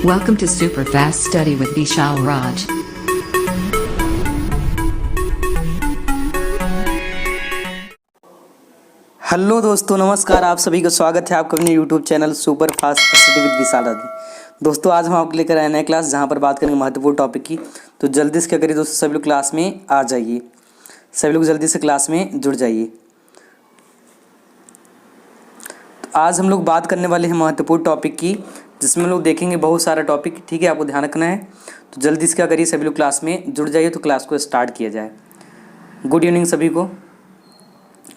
Welcome to Super Fast Study with Vishal Raj. Hello दोस्तों, नमस्कार। आप सभी का स्वागत है आपका अपने YouTube channel super fast study with Vishal Raj में। दोस्तों, आज हम आपको लेकर आए नए क्लास जहां पर बात करेंगे महत्वपूर्ण टॉपिक की। तो जल्दी से क्या करिए दोस्तों, सभी लोग क्लास में आ जाइए, सभी लोग जल्दी से क्लास में जुड़ जाइए। तो आज हम लोग बात करने वाले हैं महत्वपूर्ण टॉपिक की, जिसमें हम लोग देखेंगे बहुत सारा टॉपिक। ठीक है, आपको ध्यान रखना है। तो जल्दी से क्या करिए, सभी लोग क्लास में जुड़ जाइए, तो क्लास को स्टार्ट किया जाए। गुड इवनिंग सभी को,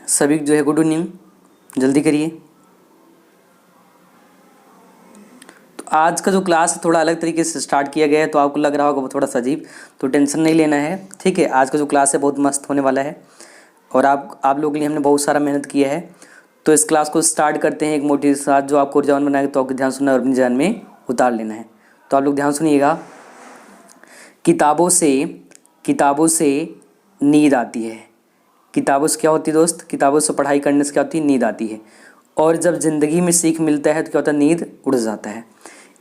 सभी जो है गुड इवनिंग, जल्दी करिए। तो आज का जो क्लास है थोड़ा अलग तरीके से स्टार्ट किया गया है, तो आपको लग रहा होगा वो थोड़ा सा अजीब, तो टेंशन नहीं लेना है। ठीक है, आज का जो क्लास है बहुत मस्त होने वाला है और आप लोगों के लिए हमने बहुत सारा मेहनत किया है। तो इस क्लास को स्टार्ट करते हैं एक मोटी के साथ, जो आपको ऊर्जावान बनाएगा। तो आपको ध्यान सुनना और अपने ध्यान में उतार लेना है। तो आप लोग ध्यान सुनिएगा। किताबों से नींद आती है। किताबों से क्या होती है दोस्त? किताबों से पढ़ाई करने से क्या होती है? नींद आती है। और जब ज़िंदगी में सीख मिलता है तो क्या होता है? नींद उड़ जाता है।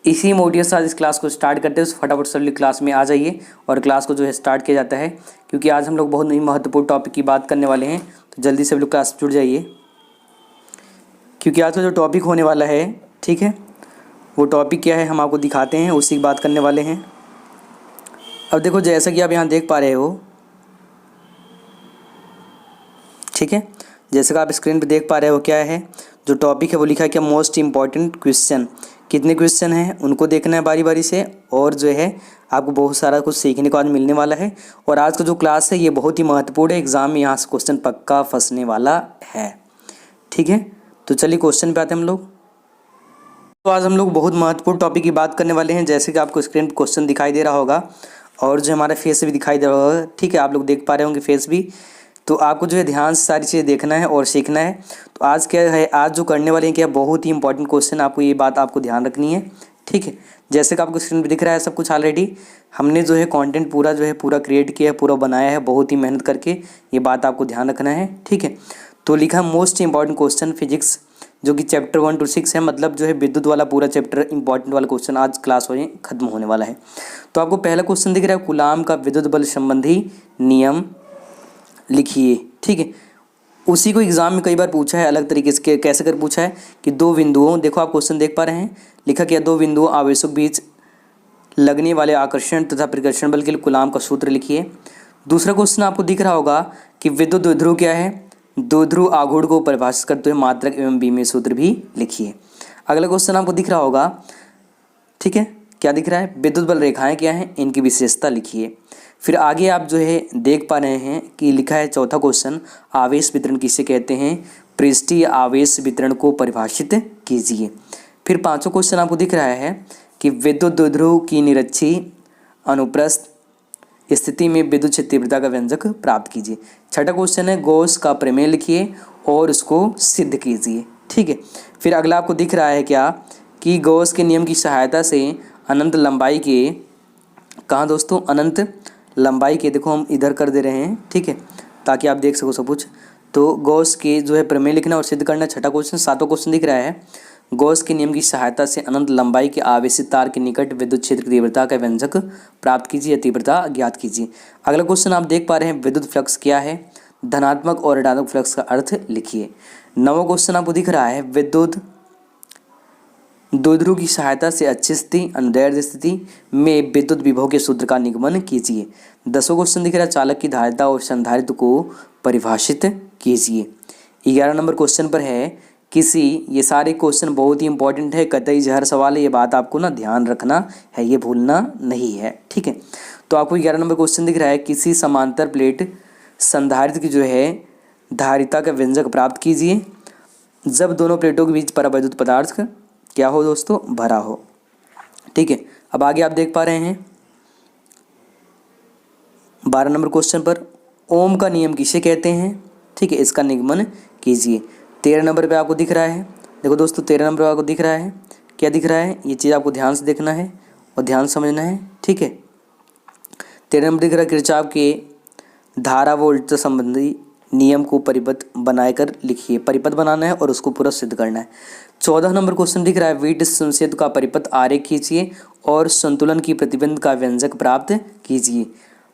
इसी मोटिव से आज इस क्लास को स्टार्ट करते हैं। फटाफट सभी क्लास में आ जाइए और क्लास को जो है स्टार्ट किया जाता है, क्योंकि आज हम लोग बहुत ही महत्वपूर्ण टॉपिक की बात करने वाले हैं। तो जल्दी से सभी लोग क्लास जुड़ जाइए, क्योंकि आज का जो टॉपिक होने वाला है, ठीक है, वो टॉपिक क्या है हम आपको दिखाते हैं, उसी की बात करने वाले हैं। अब देखो, जैसा कि आप यहाँ देख पा रहे हो, ठीक है, जैसे कि आप स्क्रीन पे देख पा रहे हो, क्या है जो टॉपिक है वो लिखा है क्या? Most important question. कितने क्वेश्चन हैं उनको देखना है बारी बारी से, और जो है आपको बहुत सारा कुछ सीखने को आज मिलने वाला है। और आज का जो क्लास है ये बहुत ही महत्वपूर्ण है, एग्जाम में यहाँ से क्वेश्चन पक्का फंसने वाला है। ठीक है, तो चलिए क्वेश्चन पे आते हैं हम लोग। तो आज हम लोग बहुत महत्वपूर्ण टॉपिक की बात करने वाले हैं, जैसे कि आपको स्क्रीन पर क्वेश्चन दिखाई दे रहा होगा और जो हमारा फेस भी दिखाई दे रहा होगा। ठीक है, आप लोग देख पा रहे होंगे फेस भी। तो आपको जो है ध्यान से सारी चीज़ें देखना है और सीखना है। तो आज क्या है, आज जो करने वाले हैं क्या, बहुत ही इंपॉर्टेंट क्वेश्चन, आपको ये बात आपको ध्यान रखनी है। ठीक है, जैसे कि आपको स्क्रीन पे दिख रहा है सब कुछ ऑलरेडी हमने जो है कंटेंट पूरा क्रिएट किया है, पूरा बनाया है बहुत ही मेहनत करके। ये बात आपको ध्यान रखना है। ठीक है, तो लिखा मोस्ट इंपॉर्टेंट क्वेश्चन फिजिक्स, जो कि चैप्टर 1 to 6 है, मतलब जो है विद्युत वाला पूरा चैप्टर इंपॉर्टेंट वाला क्वेश्चन आज क्लास हो खत्म होने वाला है। तो आपको पहला क्वेश्चन दिख रहा है, कूलाम का विद्युत बल संबंधी नियम लिखिए। ठीक है, उसी को एग्जाम में कई बार पूछा है अलग तरीके से। कैसे कर पूछा है कि दो बिंदुओं, देखो आप क्वेश्चन देख पा रहे हैं, लिखा क्या? दो बिंदुओं आवेशों के बीच लगने वाले आकर्षण तथा प्रतिकर्षण बल के लिए कूलाम का सूत्र लिखिए। दूसरा क्वेश्चन आपको दिख रहा होगा कि विद्युत द्विध्रुव क्या है? द्विध्रुव आघूर्ण को परिभाषित करते हुए मात्रक एवं विमीय सूत्र भी लिखिए। अगला क्वेश्चन आपको दिख रहा होगा, ठीक है, क्या दिख रहा है? विद्युत बल रेखाएं क्या हैं, इनकी विशेषता लिखिए। फिर आगे आप जो है देख पा रहे हैं कि लिखा है चौथा क्वेश्चन, आवेश वितरण किसे कहते हैं? पृष्ठीय आवेश वितरण को परिभाषित कीजिए। फिर पांचवा क्वेश्चन आपको दिख रहा है कि विद्युत द्विध्रुव की निरक्षी अनुप्रस्थ स्थिति में विद्युत क्षेत्र तीव्रता का व्यंजक प्राप्त कीजिए। छठा क्वेश्चन है, गॉस का प्रमेय लिखिए और उसको सिद्ध कीजिए। ठीक है, फिर अगला आपको दिख रहा है क्या कि गॉस के नियम की सहायता से अनंत लंबाई के, कहाँ दोस्तों? अनंत लंबाई के, देखो हम इधर कर दे रहे हैं, ठीक है, ताकि आप देख सको सब कुछ। तो गॉस के जो है प्रमेय लिखना और सिद्ध करना, छठा क्वेश्चन। सातवां क्वेश्चन दिख रहा है, गॉस के नियम की सहायता से अनंत लंबाई के आवेशित तार के निकट विद्युत क्षेत्र की तीव्रता का व्यंजक प्राप्त कीजिए या तीव्रता ज्ञात कीजिए। अगला क्वेश्चन आप देख पा रहे हैं, विद्युत फ्लक्स क्या है? धनात्मक और ऋणात्मक फ्लक्स का अर्थ लिखिए। नौवां क्वेश्चन आपको दिख रहा है, विद्युत द्विध्रुव की सहायता से अच्छी स्थिति अनुदैर्ध्य स्थिति में विद्युत विभव के सूत्र का निगमन कीजिए। 10वां क्वेश्चन दिख रहा है, चालक की धारिता और संधारित्र को परिभाषित कीजिए। 11 नंबर क्वेश्चन पर है किसी, ये सारे क्वेश्चन बहुत ही इंपॉर्टेंट है, कतई जहर सवाल है, ये बात आपको ना ध्यान रखना है, ये भूलना नहीं है। ठीक है, तो आपको 11 नंबर क्वेश्चन दिख रहा है, किसी समांतर प्लेट संधारित्र की जो है धारिता का व्यंजक प्राप्त कीजिए जब दोनों प्लेटों के बीच परावैद्युत पदार्थ क्या हो दोस्तों? भरा हो। ठीक है, अब आगे आप देख पा रहे हैं 12 नंबर क्वेश्चन पर, ओम का नियम किसे कहते हैं? ठीक है, इसका निगमन कीजिए। 13 नंबर पे आपको दिख रहा है, देखो दोस्तों 13 नंबर पे आपको दिख रहा है, क्या दिख रहा है? ये चीज़ आपको ध्यान से देखना है और ध्यान समझना है। ठीक है, 13 नंबर दिख रहा है, किरचॉफ के धारा वोल्ट संबंधी नियम को परिपथ बनाकर लिखिए। परिपथ बनाना है और उसको पूरा सिद्ध करना है। 14 नंबर क्वेश्चन दिख रहा है, वीट संसेद का परिपथ आरेख खींचिए और संतुलन की प्रतिबंध का व्यंजक प्राप्त कीजिए।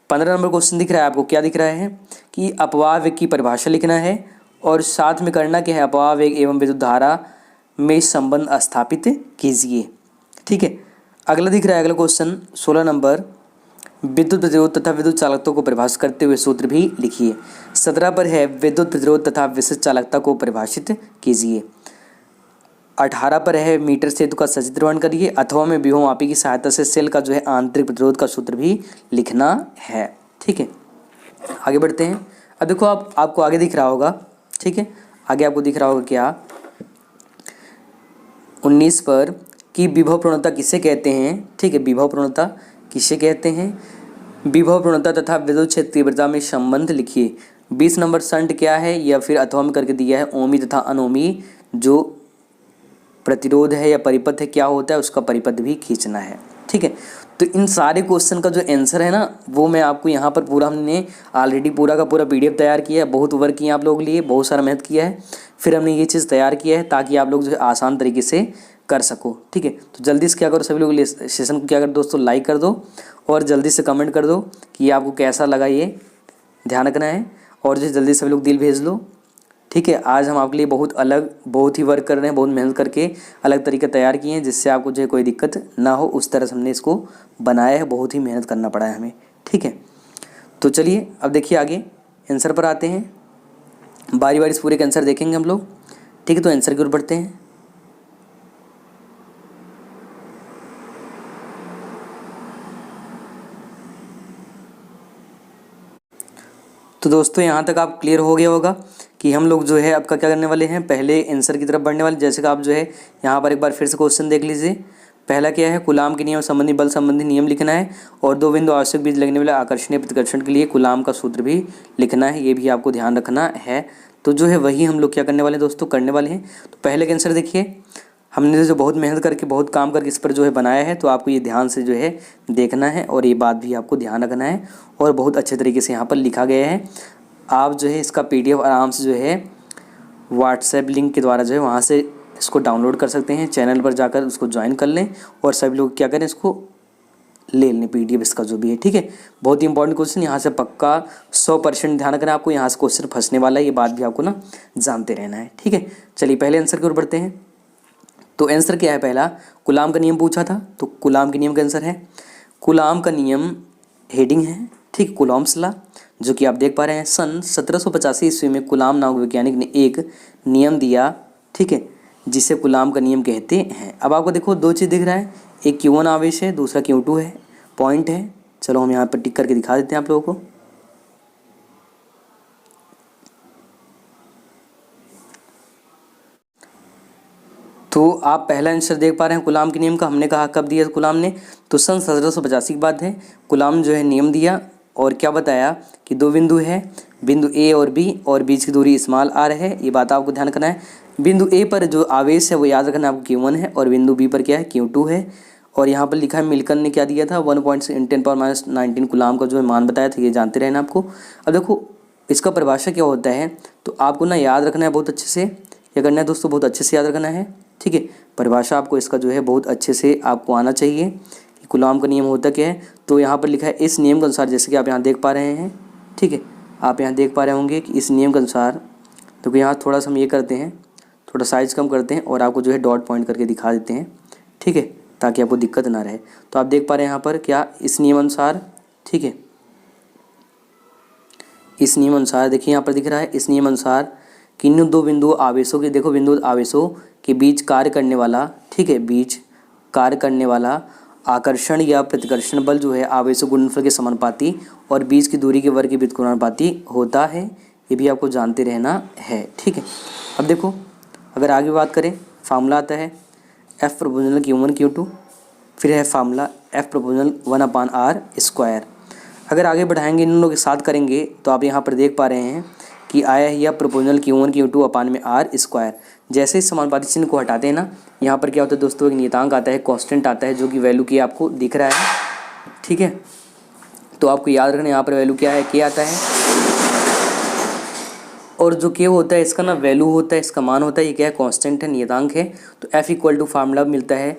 15 नंबर क्वेश्चन दिख रहा है आपको, क्या दिख रहा है कि अपवाह वेग की परिभाषा लिखना है और साथ में करना क्या है, अपवाह वेग एवं विद्युत धारा में संबंध स्थापित कीजिए। ठीक है, अगला दिख रहा है, अगला क्वेश्चन 16 नंबर, विद्युत प्रतिरोध तथा विद्युत चालकता को परिभाषित करते हुए सूत्र भी लिखिए। 17 पर है विद्युत प्रतिरोध तथा विशिष्ट चालकता को परिभाषित कीजिए। 18 पर है मीटर सेतु का सचित्र वर्णन करिए, अथवा में विभव मापी की सहायता से सेल का जो है आंतरिक प्रतिरोध का सूत्र भी लिखना है। ठीक है, आगे बढ़ते हैं। अब देखो आपको आगे दिख रहा होगा, ठीक है, आगे आपको दिख रहा होगा क्या, 19 पर कि विभव प्रवणता किसे कहते हैं। ठीक है, विभव प्रवणता किसे कहते हैं, विभव प्रवणता तथा विद्युत क्षेत्र तीव्रता में संबंध लिखिए। 20 नंबर संट क्या है, या फिर अथवा में करके दिया है, ओमी तथा अनोमी जो प्रतिरोध है या परिपथ है क्या होता है, उसका परिपथ भी खींचना है। ठीक है, तो इन सारे क्वेश्चन का जो आंसर है ना, वो मैं आपको यहाँ पर पूरा, हमने ऑलरेडी पूरा का पूरा PDF तैयार किया है, बहुत वर्क किया आप लोगों के लिए, बहुत सारा मेहनत किया है, फिर हमने ये चीज़ तैयार किया है ताकि आप लोग जो है आसान तरीके से कर सको। ठीक है, तो जल्दी से क्या करो, सभी लोग सेशन को क्या करो दोस्तों, लाइक कर दो और जल्दी से कमेंट कर दो कि ये आपको कैसा लगा, ये ध्यान रखना है, और जो जल्दी सभी लोग दिल भेज लो। ठीक है, आज हम आपके लिए बहुत ही वर्क कर रहे हैं, बहुत मेहनत करके अलग तरीके तैयार किए हैं, जिससे आपको जो है कोई दिक्कत ना हो, उस तरह से हमने इसको बनाया है, बहुत ही मेहनत करना पड़ा है हमें। ठीक है, तो चलिए अब देखिए आगे आंसर पर आते हैं, बारी बारी से पूरे के आंसर देखेंगे हम लोग। ठीक है, तो आंसर की ओर बढ़ते हैं। तो दोस्तों यहाँ तक आप क्लियर हो गया होगा कि हम लोग जो है आपका क्या करने वाले हैं, पहले आंसर की तरफ बढ़ने वाले। जैसे कि आप जो है यहाँ पर एक बार फिर से क्वेश्चन देख लीजिए। पहला क्या है, कूलाम के नियम संबंधी बल संबंधी नियम लिखना है, और दो बिंदु आवश्यक बीच लगने वाले आकर्षणीय प्रतिकर्षण के लिए कूलाम का सूत्र भी लिखना है, ये भी आपको ध्यान रखना है। तो जो है वही हम लोग क्या करने वाले हैं दोस्तों, करने वाले हैं। तो पहले का आंसर देखिए, हमने जो बहुत मेहनत करके बहुत काम करके इस पर जो है बनाया है, तो आपको ये ध्यान से जो है देखना है, और ये बात भी आपको ध्यान रखना है, और बहुत अच्छे तरीके से यहाँ पर लिखा गया है। आप जो है इसका PDF आराम से जो है व्हाट्सएप लिंक के द्वारा जो है वहाँ से इसको डाउनलोड कर सकते हैं, चैनल पर जाकर उसको ज्वाइन कर लें, और सभी लोग क्या करें, इसको ले लें PDF इसका जो भी है। ठीक है, बहुत ही इंपॉर्टेंट क्वेश्चन, यहाँ से पक्का 100% ध्यान रखना है आपको, यहाँ से क्वेश्चन फंसने वाला है, ये बात भी आपको ना जानते रहना है। ठीक है, चलिए पहले आंसर की ओर बढ़ते हैं। तो आंसर क्या है, पहला कूलाम का नियम पूछा था, तो कूलाम के नियम का आंसर है, कूलाम का नियम हेडिंग है। ठीक, कूलॉम्स लॉ, जो कि आप देख पा रहे हैं, सन 1785 ईस्वी में कूलाम नामक वैज्ञानिक ने एक नियम दिया, ठीक है, जिसे कूलाम का नियम कहते हैं। अब आपको देखो दो चीज़ दिख रहा है, एक Q1 आवेश है, दूसरा Q2 है, पॉइंट है। चलो हम यहाँ पर टिक करके दिखा देते हैं आप लोगों को। तो आप पहला आंसर देख पा रहे हैं कूलाम के नियम का, हमने कहा कब दिया कूलाम ने, तो सन 1785 की बात है, कूलाम जो है नियम दिया, और क्या बताया कि दो बिंदु है, बिंदु A और B, और बीच की दूरी स्मॉल r है, ये बात आपको ध्यान रखना है। बिंदु A पर जो आवेश है वो याद रखना आपको Q1 है, और बिंदु B पर क्या है, Q2 है। और यहाँ पर लिखा है मिल्टन ने क्या दिया था, 1.10⁻⁻19 कूलाम का जो है मान बताया था, ये जानते रहना आपको। अब देखो इसका परिभाषा क्या होता है, तो आपको ना याद रखना है बहुत अच्छे से, क्या करना है दोस्तों, बहुत अच्छे से याद रखना है। ठीक है, परिभाषा आपको इसका जो है बहुत अच्छे से आपको आना चाहिए कि कूलाम का नियम होता क्या है। तो यहाँ पर लिखा है इस नियम के अनुसार, जैसे कि आप यहाँ देख पा रहे हैं, ठीक है, आप यहाँ देख पा रहे होंगे कि इस नियम के अनुसार, तो यहाँ थोड़ा सा हम ये करते हैं, थोड़ा साइज कम करते हैं, और आपको जो है डॉट पॉइंट करके दिखा देते हैं। ठीक है, ताकि आपको दिक्कत ना रहे। तो आप देख पा रहे हैं यहाँ पर क्या, इस नियम अनुसार, ठीक है, इस नियम अनुसार देखिए यहाँ पर दिख रहा है, इस नियम अनुसार किन दो बिंदु आवेशों के, देखो बिंदु आवेशों के बीच कार्य करने वाला, ठीक है, बीच कार्य करने वाला आकर्षण या प्रतिकर्षण बल जो है आवेशों गुणनफल के समानुपाती और बीच की दूरी के वर्ग के व्युत्क्रमानुपाती होता है, ये भी आपको जानते रहना है। ठीक है, अब देखो अगर आगे बात करें, फार्मूला आता है F प्रोपोर्शनल Q1 Q2, फिर है फार्मूला F प्रोपोर्शनल 1/r²। अगर आगे बढ़ाएंगे, इन लोगों के साथ करेंगे, तो आप यहाँ पर देख पा रहे हैं कि आया है यह प्रोपोर्शनल Q1 Q2 अपान में r²। जैसे इस समानुपाती चिन्ह को हटाते हैं ना, यहाँ पर क्या होता है दोस्तों, एक नियतांक आता है, कांस्टेंट आता है, जो कि वैल्यू की आपको दिख रहा है। ठीक है, तो आपको याद रखना यहाँ पर वैल्यू क्या है, K आता है, और जो K होता है इसका ना वैल्यू होता है, इसका मान होता है, ये क्या है, कांस्टेंट है, नियतांक है। तो F इक्वल टू फार्मूला मिलता है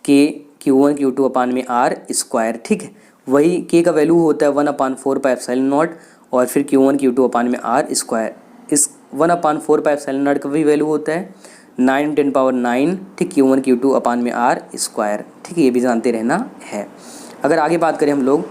K Q1 Q2 अपान में आर स्क्वायर, ठीक है। वही के का वैल्यू होता है 1/4 पाई एप्सिलॉन नॉट और फिर Q1 Q2 अपान में आर स्क्वायर। इस 1/4 पाई एप्सिलॉन नॉट का भी वैल्यू होता है 9×10⁹, ठीक, Q1 Q2 अपान में आर स्क्वायर, ठीक है, ये भी जानते रहना है। अगर आगे बात करें हम लोग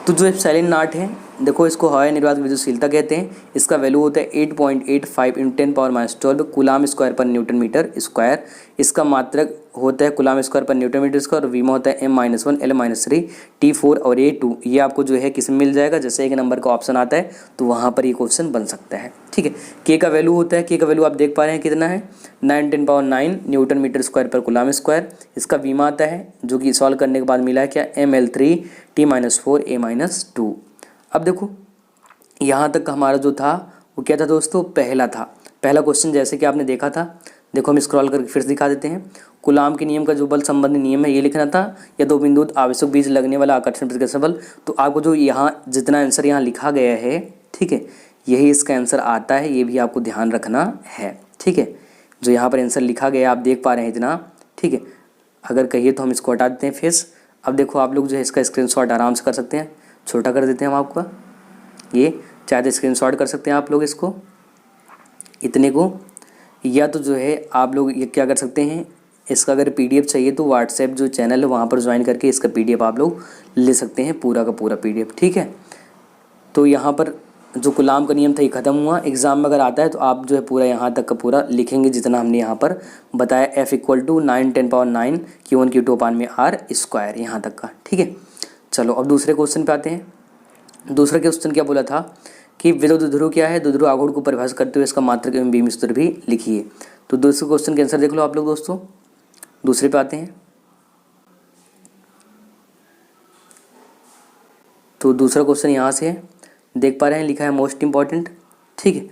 तो जो एप्सिलॉन नॉट है, देखो इसको हवाई निर्वात विद्युतशीलता कहते हैं। इसका वैल्यू होता है 8.85 × 10⁻12 कूलाम स्क्वायर पर न्यूटन मीटर स्क्वायर। इसका मात्रक होता है कूलाम स्क्वायर पर न्यूटन मीटर स्क्वायर और वीमा होता है m-1 l-3 T4 और A2। ये आपको जो है किस में मिल जाएगा, जैसे एक नंबर का ऑप्शन आता है तो वहाँ पर ये क्वेश्चन बन सकता है, ठीक है। के का वैल्यू होता है, के का वैल्यू आप देख पा रहे हैं कितना है 9×10⁹ न्यूटन मीटर स्क्वायर पर कूलाम स्क्वायर। इसका वीमा आता है जो कि सॉल्व करने के बाद मिला है क्या ml3 T-4 A-2। अब देखो यहाँ तक हमारा जो था वो क्या था दोस्तों, पहला था, पहला क्वेश्चन जैसे कि आपने देखा था। देखो हम स्क्रॉल करके फिर से दिखा देते हैं। कूलाम के नियम का जो बल संबंधी नियम है ये लिखना था, या दो बिंदु आवेशों के बीच लगने वाला आकर्षण प्रतिकर्षण बल। तो आपको जो यहाँ जितना आंसर यहाँ लिखा गया है, ठीक है, यही इसका आंसर आता है, ये भी आपको ध्यान रखना है, ठीक है। जो यहाँ पर आंसर लिखा गया आप देख पा रहे हैं इतना, ठीक है। अगर कहिए तो हम इसको हटा देते हैं फेस। अब देखो आप लोग जो है इसका स्क्रीनशॉट आराम से कर सकते हैं, छोटा कर देते हैं हम आपका, ये चाहे तो स्क्रीनशॉट कर सकते हैं आप लोग इसको इतने को, या तो जो है आप लोग ये क्या कर सकते हैं, इसका अगर पीडीएफ चाहिए तो व्हाट्सएप जो चैनल है वहाँ पर ज्वाइन करके इसका पीडीएफ आप लोग ले सकते हैं, पूरा का पूरा पीडीएफ, ठीक है। तो यहाँ पर जो कूलाम का नियम था ये ख़त्म हुआ। एग्जाम में अगर आता है तो आप जो है पूरा यहाँ तक का पूरा लिखेंगे जितना हमने यहाँ पर बताया, F = 9×10⁹ Q1 Q2 अपान में आर स्क्वायर, यहाँ तक का, ठीक है। चलो अब दूसरे क्वेश्चन पे आते हैं। दूसरा क्वेश्चन क्या बोला था कि विद्युत ध्रुव क्या है, द्विध्रुव आघूर्ण को परिभाषित करते हुए इसका मात्रक एवं बीम सूत्र भी लिखिए। तो दूसरे क्वेश्चन के आंसर देख लो आप लोग दोस्तों। दूसरे पे आते हैं। तो दूसरा क्वेश्चन यहाँ से है, देख पा रहे हैं, लिखा है मोस्ट इंपॉर्टेंट, ठीक है।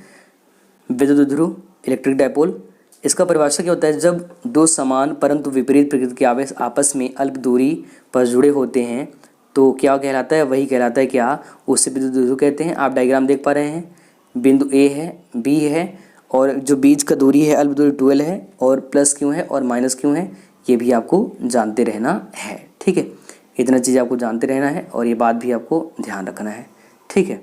विद्युत ध्रुव इलेक्ट्रिक डायपोल, इसका परिभाषा क्या होता है, जब दो समान परंतु विपरीत प्रकृति के आवेश आपस में अल्प दूरी पर जुड़े होते हैं तो क्या कहलाता है, वही कहलाता है क्या, उससे विद्युत ध्रुव कहते हैं। आप डायग्राम देख पा रहे हैं, बिंदु ए है, बी है और जो बीच का दूरी है अल्प दूरी 12 है और प्लस क्यों है और माइनस क्यों है, ये भी आपको जानते रहना है, ठीक है। इतना चीज़ आपको जानते रहना है और ये बात भी आपको ध्यान रखना है, ठीक है।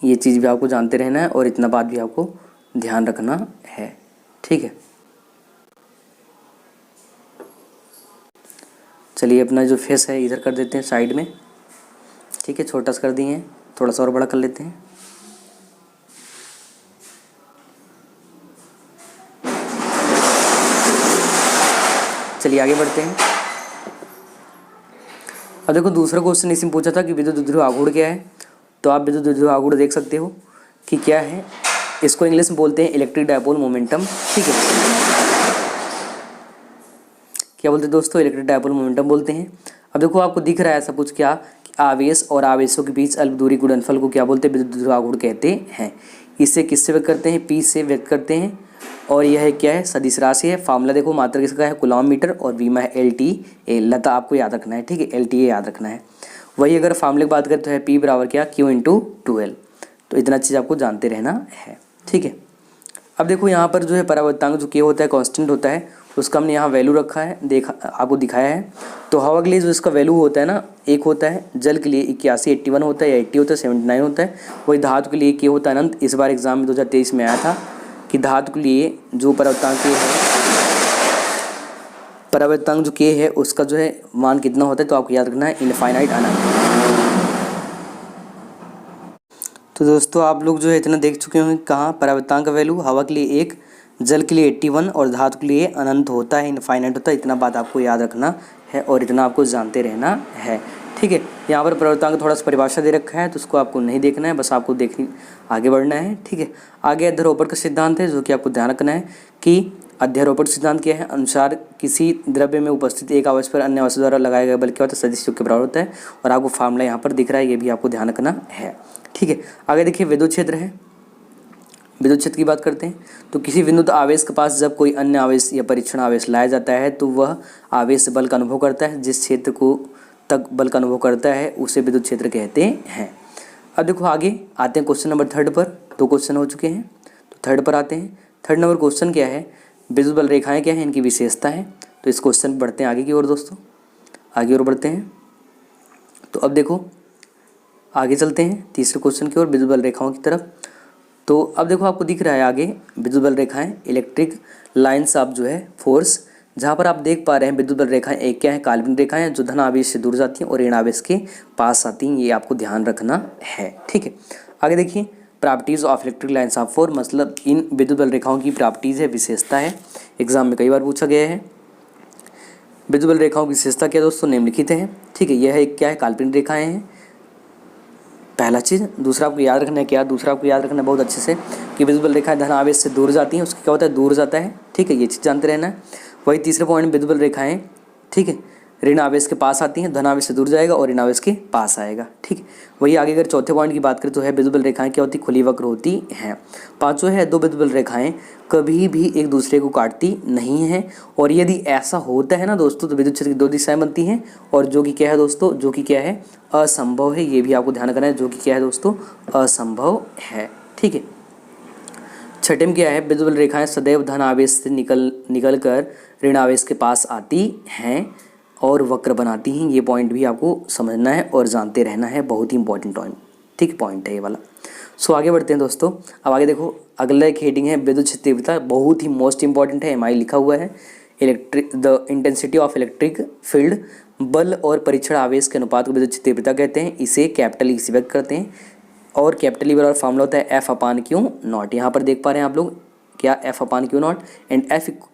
ये चीज़ भी आपको जानते रहना है और इतना बात भी आपको ध्यान रखना है, ठीक है। चलिए अपना जो फेस है इधर कर देते हैं साइड में, ठीक है, छोटा सा कर दिए हैं, थोड़ा सा और बड़ा कर लेते हैं। चलिए आगे बढ़ते हैं। अब देखो दूसरा क्वेश्चन इसी में पूछा था कि विद्युत ध्रुव आघूर्ण क्या है। तो आप विद्युत ध्रुव आघूर्ण देख सकते हो कि क्या है, इसको इंग्लिश में बोलते हैं इलेक्ट्रिक डायपोल मोमेंटम, ठीक है। क्या बोलते हैं दोस्तों, इलेक्ट्रिक डायपोल मोमेंटम बोलते हैं। अब देखो आपको दिख रहा है सब कुछ क्या, कि आवेश और आवेशों के बीच अल्प दूरी गुणनफल को क्या बोलते हैं, विद्युत ध्रुव आघूर्ण कहते हैं। इसे किससे व्यक्त करते हैं, पी से व्यक्त करते हैं और यह क्या है, सदिश राशि है। फार्मूला देखो मात्रक इसका है कूलॉम मीटर और वीमा है LTA, लता आपको याद रखना है, ठीक है, LTA याद रखना है। वही अगर फार्मूले की बात करें तो है P बराबर क्या, Q × 2L। तो इतना चीज़ आपको जानते रहना है, ठीक है। अब देखो यहाँ पर जो है परावर्तांक जो K होता है कांस्टेंट होता है, उसका हमने यहाँ वैल्यू रखा है, देखा आपको दिखाया है। तो हवा के लिए जो इसका वैल्यू होता है ना, एक होता है, जल के लिए 81 81 होता है या 80 होता है, 79 होता है। वही धातु के लिए K होता है अनंत। इस बार एग्जाम में 2023 में आया था कि धातु के लिए जो परावर्तांक K है, परावर्तांक जो K है उसका जो है मान कितना होता है, तो आपको याद रखना है इनफाइनाइट अनंत। तो दोस्तों आप लोग जो है इतना देख चुके होंगे, कहाँ परावर्तांक का वैल्यू हवा के लिए 1, जल के लिए 81 और धातु के लिए अनंत होता है, इनफाइनाइट होता है। इतना बात आपको याद रखना है और इतना आपको जानते रहना है, ठीक है। यहाँ पर परावर्तांक थोड़ा सा परिभाषा दे रखा है तो उसको आपको नहीं देखना है, बस आपको देखनी आगे बढ़ना है, ठीक है। आगे अध्यारोपण का सिद्धांत है जो कि आपको ध्यान रखना है कि अध्यारोपण सिद्धांत क्या है, अनुसार किसी द्रव्य में उपस्थित एक आवेश पर अन्य आवेश द्वारा लगाया गया बल क्या होता है, सदिश योग के बराबर होता है। और आपको फार्मूला यहाँ पर दिख रहा है, ये भी आपको ध्यान रखना है, ठीक है। आगे देखिए विद्युत क्षेत्र है। विद्युत क्षेत्र की बात करते हैं तो किसी विद्युत आवेश के पास जब कोई अन्य आवेश या परीक्षण आवेश लाया जाता है तो वह आवेश बल का अनुभव करता है। जिस क्षेत्र को तक बल का अनुभव करता है उसे विद्युत क्षेत्र कहते हैं। अब देखो आगे आते हैं क्वेश्चन नंबर 3 पर। 2 क्वेश्चन हो चुके हैं, तो 3 पर आते हैं। 3 नंबर क्वेश्चन क्या है, विद्युत बल रेखाएं क्या है, इनकी विशेषता है। तो इस क्वेश्चन बढ़ते हैं आगे की ओर दोस्तों, आगे और बढ़ते हैं। तो अब देखो आगे चलते हैं तीसरे क्वेश्चन की ओर, विद्युत बल रेखाओं की तरफ। तो अब देखो आपको दिख रहा है आगे विद्युत बल रेखाएं, इलेक्ट्रिक लाइन्स ऑफ जो है फोर्स, जहाँ पर आप देख पा रहे हैं विद्युत बल रेखाएं एक क्या है, काल्पनिक रेखाएं जो धन आवेश से दूर जाती हैं और ऋण आवेश के पास आती हैं, ये आपको ध्यान रखना है। ठीक है, आगे देखिए properties of electric lines of force, मतलब इन विद्युत बल रेखाओं की प्रॉपर्टीज है, विशेषता है, एग्जाम में कई बार पूछा गया है। विद्युत बल रेखाओं की विशेषता क्या दोस्तों, निम्नलिखित है। ठीक है, यह एक क्या है, काल्पनिक रेखाएं हैं, पहला चीज़। दूसरा आपको याद रखना है क्या, दूसरा आपको याद रखना है बहुत अच्छे से कि विद्युत बल रेखाएं धन आवेश से दूर जाती हैं, उसका क्या होता है, दूर जाता है। ठीक है, ये चीज़ जानते रहना है। वही तीसरे पॉइंट, विद्युत बल रेखाएं ठीक है ऋण आवेश के पास आती हैं, धन आवेश से दूर जाएगा और ऋण आवेश के पास आएगा। ठीक है, वही आगे अगर चौथे पॉइंट की बात करें तो है विद्युत बल रेखाएं क्या होती, खुली वक्र होती हैं। पांचों है, दो विद्युत बल रेखाएं कभी भी एक दूसरे को काटती नहीं हैं, और यदि ऐसा होता है ना दोस्तों तो विद्युत क्षेत्र की दो दिशाएं बनती हैं, और जो कि क्या है दोस्तों, जो कि क्या है, असंभव है। ये भी आपको ध्यान रखना है, जो कि क्या है दोस्तों, असंभव है। ठीक है, छठे में क्या है, विद्युत बल रेखाएं सदैव धन आवेश से निकल कर ऋण आवेश के पास आती हैं और वक्र बनाती हैं। ये पॉइंट भी आपको समझना है और जानते रहना है, बहुत ही इंपॉर्टेंट पॉइंट। ठीक पॉइंट है ये वाला। सो आगे बढ़ते हैं दोस्तों। अब आगे देखो अगला एक हेडिंग है विद्युत क्षेत्र तीव्रता, बहुत ही मोस्ट इंपॉर्टेंट है, MI लिखा हुआ है। Electric the intensity of electric field, बल और परीक्षण आवेश के अनुपात को विद्युत क्षेत्र तीव्रता कहते हैं। इसे कैपिटल ई से व्यक्त करते हैं, और कैपिटल ई बराबर फॉर्मूला होता है F/Q0। यहाँ पर देख पा रहे हैं आप लोग क्या, F/Q0 एंड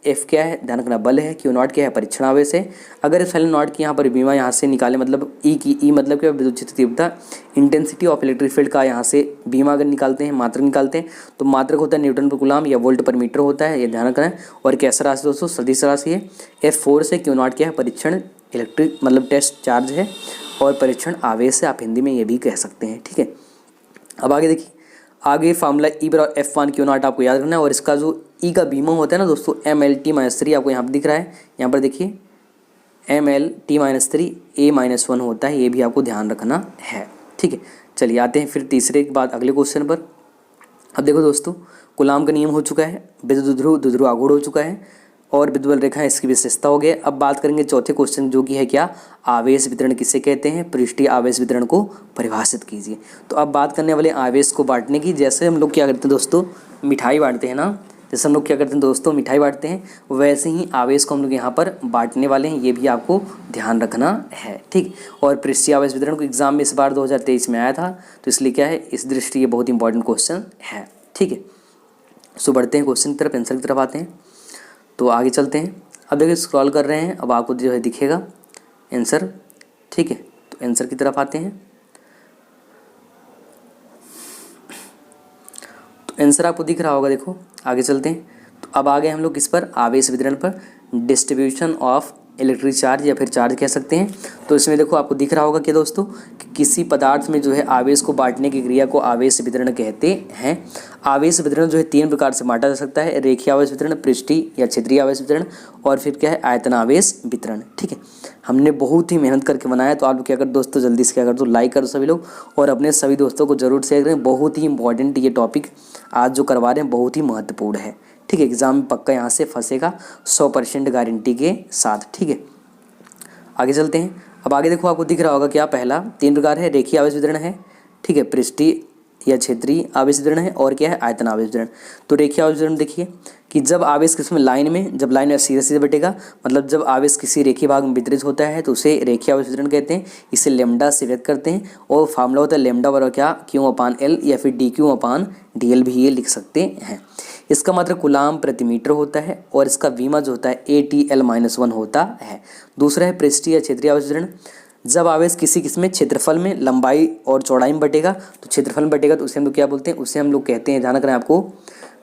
F क्या है, ध्यान रखना, बल है, Q0 क्या है, परीक्षण आवेश है। अगर इस वाले नॉट की यहाँ पर बीमा यहाँ से निकाले, मतलब ई मतलब क्या, विद्युत क्षेत्र तीव्रता, इंटेंसिटी ऑफ इलेक्ट्रिक फील्ड का यहाँ से बीमा अगर निकालते हैं, मात्रक निकालते हैं, तो मात्रक होता है न्यूटन पर कूलम या वोल्ट पर मीटर होता है, ये ध्यान रखना है। और कैसा राशि दोस्तों, सदिश राशि है। F फोर्स है, Q0 क्या है, परीक्षण इलेक्ट्रिक मतलब टेस्ट चार्ज है, और परीक्षण आवेश है, आप हिंदी में ये भी कह सकते हैं। ठीक है, अब आगे देखिए, आगे फार्मूला ई बराबर F1Q0 आपको याद रखना है, और इसका जो ई का बीमा होता है ना दोस्तों, MLT-3 आपको यहाँ पर दिख रहा है, यहाँ पर देखिए MLT-3 A-1 होता है, ये भी आपको ध्यान रखना है। ठीक है, चलिए आते हैं फिर तीसरे के बाद अगले क्वेश्चन पर। अब देखो दोस्तों, कूलॉम का नियम हो चुका है, विद्युत द्विध्रुव आघूर्ण हो चुका है, और विद्युत बल रेखा इसकी विशेषता हो गई। अब बात करेंगे चौथे क्वेश्चन, जो कि है क्या, आवेश वितरण किसे कहते हैं, पृष्ठीय आवेश वितरण को परिभाषित कीजिए। तो अब बात करने वाले आवेश को बांटने की। जैसे हम लोग क्या करते हैं दोस्तों, मिठाई बांटते हैं ना, जैसे हम लोग क्या करते हैं दोस्तों, मिठाई बांटते हैं, वैसे ही आवेश को हम लोग यहाँ पर बांटने वाले हैं, ये भी आपको ध्यान रखना है। ठीक, और पृष्ठीय आवेश वितरण को एग्जाम में इस बार 2023 में आया था, तो इसलिए क्या है, इस दृष्टि ये बहुत इंपॉर्टेंट क्वेश्चन है। ठीक है, सो बढ़ते हैं क्वेश्चन की तरफ, आंसर की तरफ आते हैं। तो आगे चलते हैं। अब देखिए स्क्रॉल कर रहे हैं, अब आपको जो है दिखेगा आंसर। ठीक है, तो आंसर की तरफ आते हैं। तो आंसर आपको दिख रहा होगा, देखो आगे चलते हैं। तो अब आगे हम लोग किस पर, आवेश वितरण पर, डिस्ट्रीब्यूशन ऑफ इलेक्ट्रिक चार्ज या फिर चार्ज कह सकते हैं। तो इसमें देखो आपको दिख रहा होगा कि दोस्तों, कि किसी पदार्थ में जो है आवेश को बांटने की क्रिया को आवेश वितरण कहते हैं। आवेश वितरण जो है तीन प्रकार से बांटा जा सकता है, रेखीय आवेश वितरण, पृष्ठीय या क्षेत्रीय आवेश वितरण, और फिर क्या है, आयतन आवेश वितरण। ठीक है, हमने बहुत ही मेहनत करके बनाया, तो आप लोग क्या कर दोस्तों, जल्दी से क्या कर दो, लाइक कर दो सभी लोग, और अपने सभी दोस्तों को जरूर शेयर करें। बहुत ही इंपॉर्टेंट ये टॉपिक आज जो करवा रहे हैं, बहुत ही महत्वपूर्ण है। ठीक है, एग्जाम में पक्का यहाँ से फंसेगा 100% गारंटी के साथ। ठीक है, आगे चलते हैं। अब आगे देखो आपको दिख रहा होगा क्या, पहला तीन प्रकार है, रेखीय आवेश वितरण है, ठीक है, पृष्ठीय या क्षेत्रीय आवेश वितरण है, और क्या है, आयतन आवेश वितरण। तो रेखीय आवेश वितरण देखिए कि जब आवेश किसमें, लाइन में, जब लाइन में सीधे सीधे बटेगा, मतलब जब आवेश किसी रेखीय भाग में वितरित होता है तो उसे रेखीय आवेश वितरण कहते हैं। इसे लैम्डा से व्यक्त करते हैं, और फार्मूला होता है लैम्डा बराबर क्या, Q/L या फिर dQ/dL भी ये लिख सकते हैं। इसका मात्रक कूलॉम प्रति मीटर होता है, और इसका विमा जो होता है ATL-1 होता है। दूसरा है पृष्ठीय या क्षेत्रीय आवेश वितरण। जब आवेश किसी किसमें, क्षेत्रफल में, लंबाई और चौड़ाई में बटेगा, तो क्षेत्रफल में बटेगा तो उसे हम लोग क्या बोलते हैं, उसे हम लोग कहते हैं, ध्यान रखना है आपको,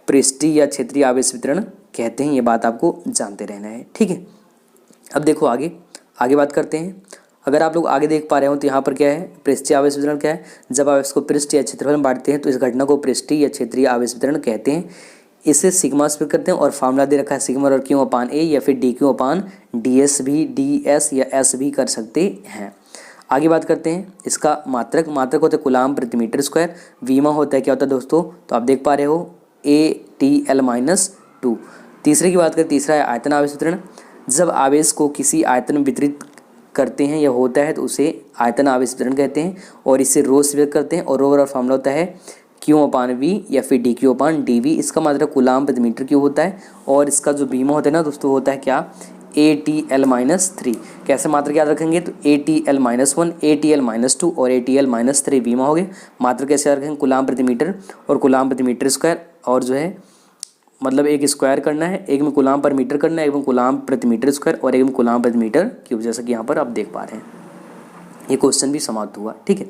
पृष्ठीय या क्षेत्रीय आवेश वितरण कहते हैं। ये बात आपको जानते रहना है। ठीक है, अब देखो आगे बात करते हैं। अगर आप लोग आगे देख पा रहे हो तो यहाँ पर क्या है, पृष्ठीय आवेश वितरण क्या है, जब आवेश को पृष्ठ या क्षेत्रफल में बांटते हैं तो इस घटना को पृष्ठीय या क्षेत्रीय आवेश वितरण कहते हैं। इसे सिग्मा से करते हैं, और फार्मूला दे रखा है सिग्मा और Q/A या फिर dQ/ds भी, ds या s भी कर सकते हैं। आगे बात करते हैं इसका मात्रक होता है कूलॉम प्रति मीटर स्क्वायर। विमा होता है क्या होता है दोस्तों, तो आप देख पा रहे हो ATL-2। तीसरे की बात करें, तीसरा है आयतन आवेश वितरण। जब आवेश को किसी आयतन में वितरित करते हैं या होता है तो उसे आयतन आवेश वितरण कहते हैं और इसे रो से व्यक्त करते हैं। और रो का फॉर्मूला होता है Q/V या फिर dQ/dV। इसका मतलब कूलाम प्रति मीटर क्यूब होता है और इसका जो बीमा होता है ना दोस्तों होता है क्या, ATL-3। कैसे मात्रक याद रखेंगे, तो ATL-1, ATL-2 और ATL-3 बीमा हो गए। मात्रक कैसे याद रखेंगे, कूलाम प्रति मीटर और कूलाम प्रति मीटर स्क्वायर, और जो है मतलब एक स्क्वायर करना है, एक में कूलाम पर मीटर करना है, एक में कूलाम प्रति मीटर स्क्वायर और एक में कूलाम प्रति मीटर क्यूब, जैसा कि यहाँ पर आप देख पा रहे हैं। ये क्वेश्चन भी समाप्त हुआ। ठीक है,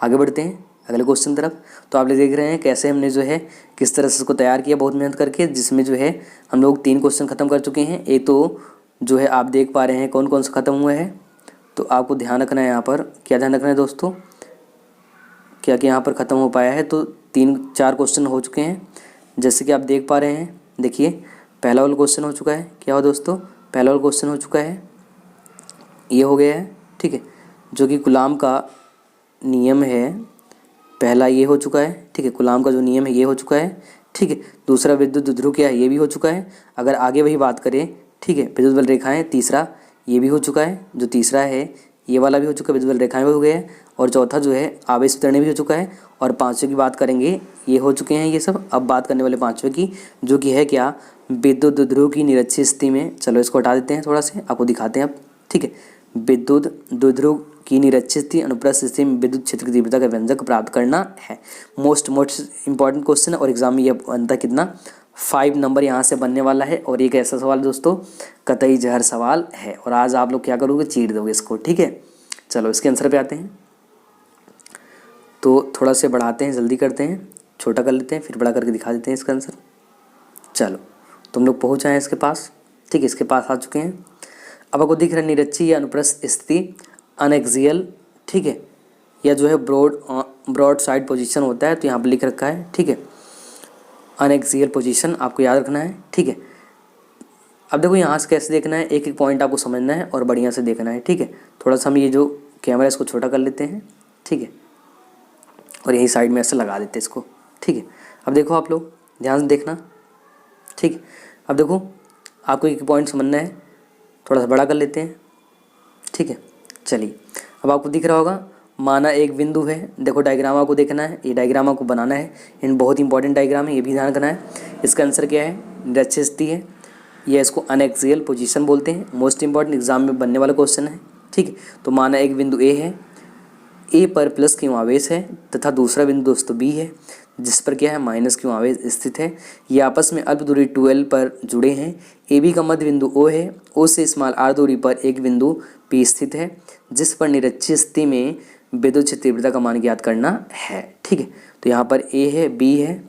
आगे बढ़ते हैं अगले क्वेश्चन तरफ। तो आप लोग देख रहे हैं कैसे हमने जो है किस तरह से इसको तैयार किया बहुत मेहनत करके, जिसमें जो है हम लोग 3 क्वेश्चन खत्म कर चुके हैं। एक तो जो है आप देख पा रहे हैं कौन कौन सा खत्म हुआ है। तो आपको ध्यान रखना है यहाँ पर, क्या ध्यान रखना है दोस्तों, क्या कि यहाँ पर ख़त्म हो पाया है। तो 3-4 क्वेश्चन हो चुके हैं जैसे कि आप देख पा रहे हैं। देखिए पहला वाला क्वेश्चन हो चुका है, क्या हो दोस्तों, पहला वाला क्वेश्चन हो चुका है, ये हो गया है। ठीक है, जो कि कूलाम का नियम है, पहला ये हो चुका है। ठीक है, कूलाम का जो नियम है ये हो चुका है। ठीक है, दूसरा विद्युत द्विध्रुव क्या है ये भी हो चुका है। अगर आगे वही बात करें, ठीक है, विद्युत बल रेखाएं, तीसरा ये भी हो चुका है। जो तीसरा है ये वाला भी हो चुका है, विद्युत बल रेखाएं भी हो गए हैं। और चौथा जो है आवेश वितरण भी हो चुका है। और पाँचवें की बात करेंगे, ये हो चुके हैं ये सब। अब बात करने वाले पाँचवें की, जो कि है क्या, विद्युत द्विध्रुव की निरक्षीय स्थिति में, चलो इसको हटा देते हैं थोड़ा सा, आपको दिखाते हैं अब। ठीक है, विद्युत द्विध्रुव की निरक्षीय स्थिति अनुप्रस्थ स्थिति में विद्युत क्षेत्र की तीव्रता का व्यंजक प्राप्त करना है। मोस्ट इंपॉर्टेंट क्वेश्चन है और एग्जाम में ये बनता कितना, 5 नंबर यहाँ से बनने वाला है। और एक ऐसा सवाल दोस्तों कतई जहर सवाल है, और आज आप लोग क्या करोगे, चीर दोगे इसको। ठीक है, चलो इसके आंसर पे आते हैं। तो थोड़ा से बढ़ाते हैं, जल्दी करते हैं, छोटा कर लेते हैं, फिर बड़ा करके दिखा देते हैं इसका आंसर। चलो तुम लोग पहुँच आए इसके पास। ठीक है, इसके पास आ चुके हैं। अब आपको दिख रहा है निरक्षीय या अनुप्रस्थ स्थिति, अनएक्सियल, ठीक है, या जो है ब्रॉड साइड पोजीशन होता है, तो यहाँ पर लिख रखा है। ठीक है, अनएक्सियल पोजीशन आपको याद रखना है। ठीक है, अब देखो यहाँ से कैसे देखना है, एक एक पॉइंट आपको समझना है और बढ़िया से देखना है। ठीक है, थोड़ा सा हम ये जो कैमरा इसको छोटा कर लेते हैं। ठीक है, और यही साइड में ऐसे लगा देते हैं इसको। ठीक है, अब देखो आप लोग ध्यान से देखना। ठीक है, अब देखो आपको एक पॉइंट समझना है, थोड़ा सा बड़ा कर लेते हैं। ठीक है, चलिए अब आपको दिख रहा होगा, माना एक बिंदु है। देखो डायग्राम आपको देखना है, ये डायग्राम आपको बनाना है, इन बहुत इंपॉर्टेंट डायग्राम है, ये भी ध्यान रखना है। इसका आंसर क्या है, निरक्षीय स्थिति है, ये इसको अनएक्सियल पोजीशन बोलते हैं। मोस्ट इंपॉर्टेंट एग्जाम में बनने वाला क्वेश्चन है। ठीक है, तो माना एक बिंदु ए है, ए पर प्लस क्यू आवेश है, तथा दूसरा बिंदु दोस्तों बी है जिस पर क्या है माइनस क्यू आवेश स्थित है। ये आपस में अल्प दूरी 2l पर जुड़े हैं। ए बी का मध्य बिंदु ओ है, ओ से स्मॉल r दूरी पर एक बिंदु पी स्थित है जिस पर निरक्षीय स्थिति में विद्युत क्षेत्र तीव्रता का मान ज्ञात करना है। ठीक है, तो यहाँ पर ए है, बी है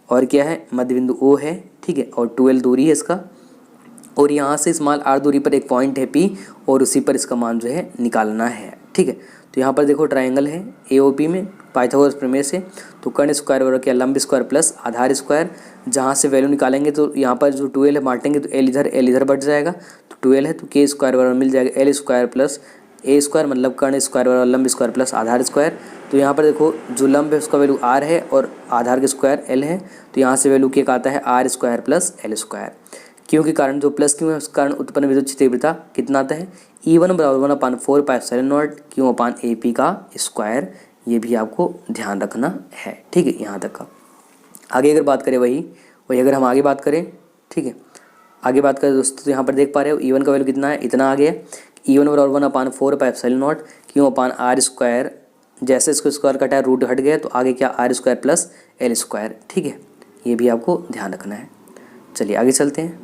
और क्या है मध्य बिंदु ओ है। ठीक है, और 2l दूरी है इसका, और यहाँ से स्मॉल r दूरी पर एक पॉइंट है P, और उसी पर इसका मान जो है निकालना है। ठीक है, तो यहाँ पर देखो ट्रायंगल है AOP में पाइथागोरस प्रमेय से, तो कर्ण स्क्वायर बराबर क्या, लंब स्क्वायर प्लस आधार स्क्वायर। जहाँ से वैल्यू निकालेंगे तो यहाँ पर जो 2l है बांटेंगे तो l इधर बढ़ जाएगा, तो 2l है तो k स्क्वायर बराबर मिल जाएगा l square plus a square, मतलब कर्ण स्क्वायर बराबर लंब स्क्वायर प्लस आधार स्क्वायर। तो यहाँ पर देखो जो लंब है उसका वैल्यू r है और आधार का स्क्वायर l है, तो यहाँ से वैल्यू क्या आता है r square plus l square. क्यों के कारण जो प्लस क्यों है उस कारण उत्पन्न विद्युत क्षेत्र तीव्रता कितना आता है, E1 बराबर 1/4πε0 Q/AP का स्क्वायर। ये भी आपको ध्यान रखना है। ठीक है, यहाँ तक का। आगे अगर बात करें वही अगर हम आगे बात करें, ठीक है, आगे बात करें दोस्तों, तो यहाँ पर देख पा रहे हो E1 का वैल्यू कितना है, इतना आ गया। E1 बराबर 1/4πε0 Q/r स्क्वायर। जैसे इसको स्क्वायर कटा है रूट हट गया, तो आगे क्या r square plus l square. ठीक है, ये भी आपको ध्यान रखना है। चलिए आगे चलते हैं,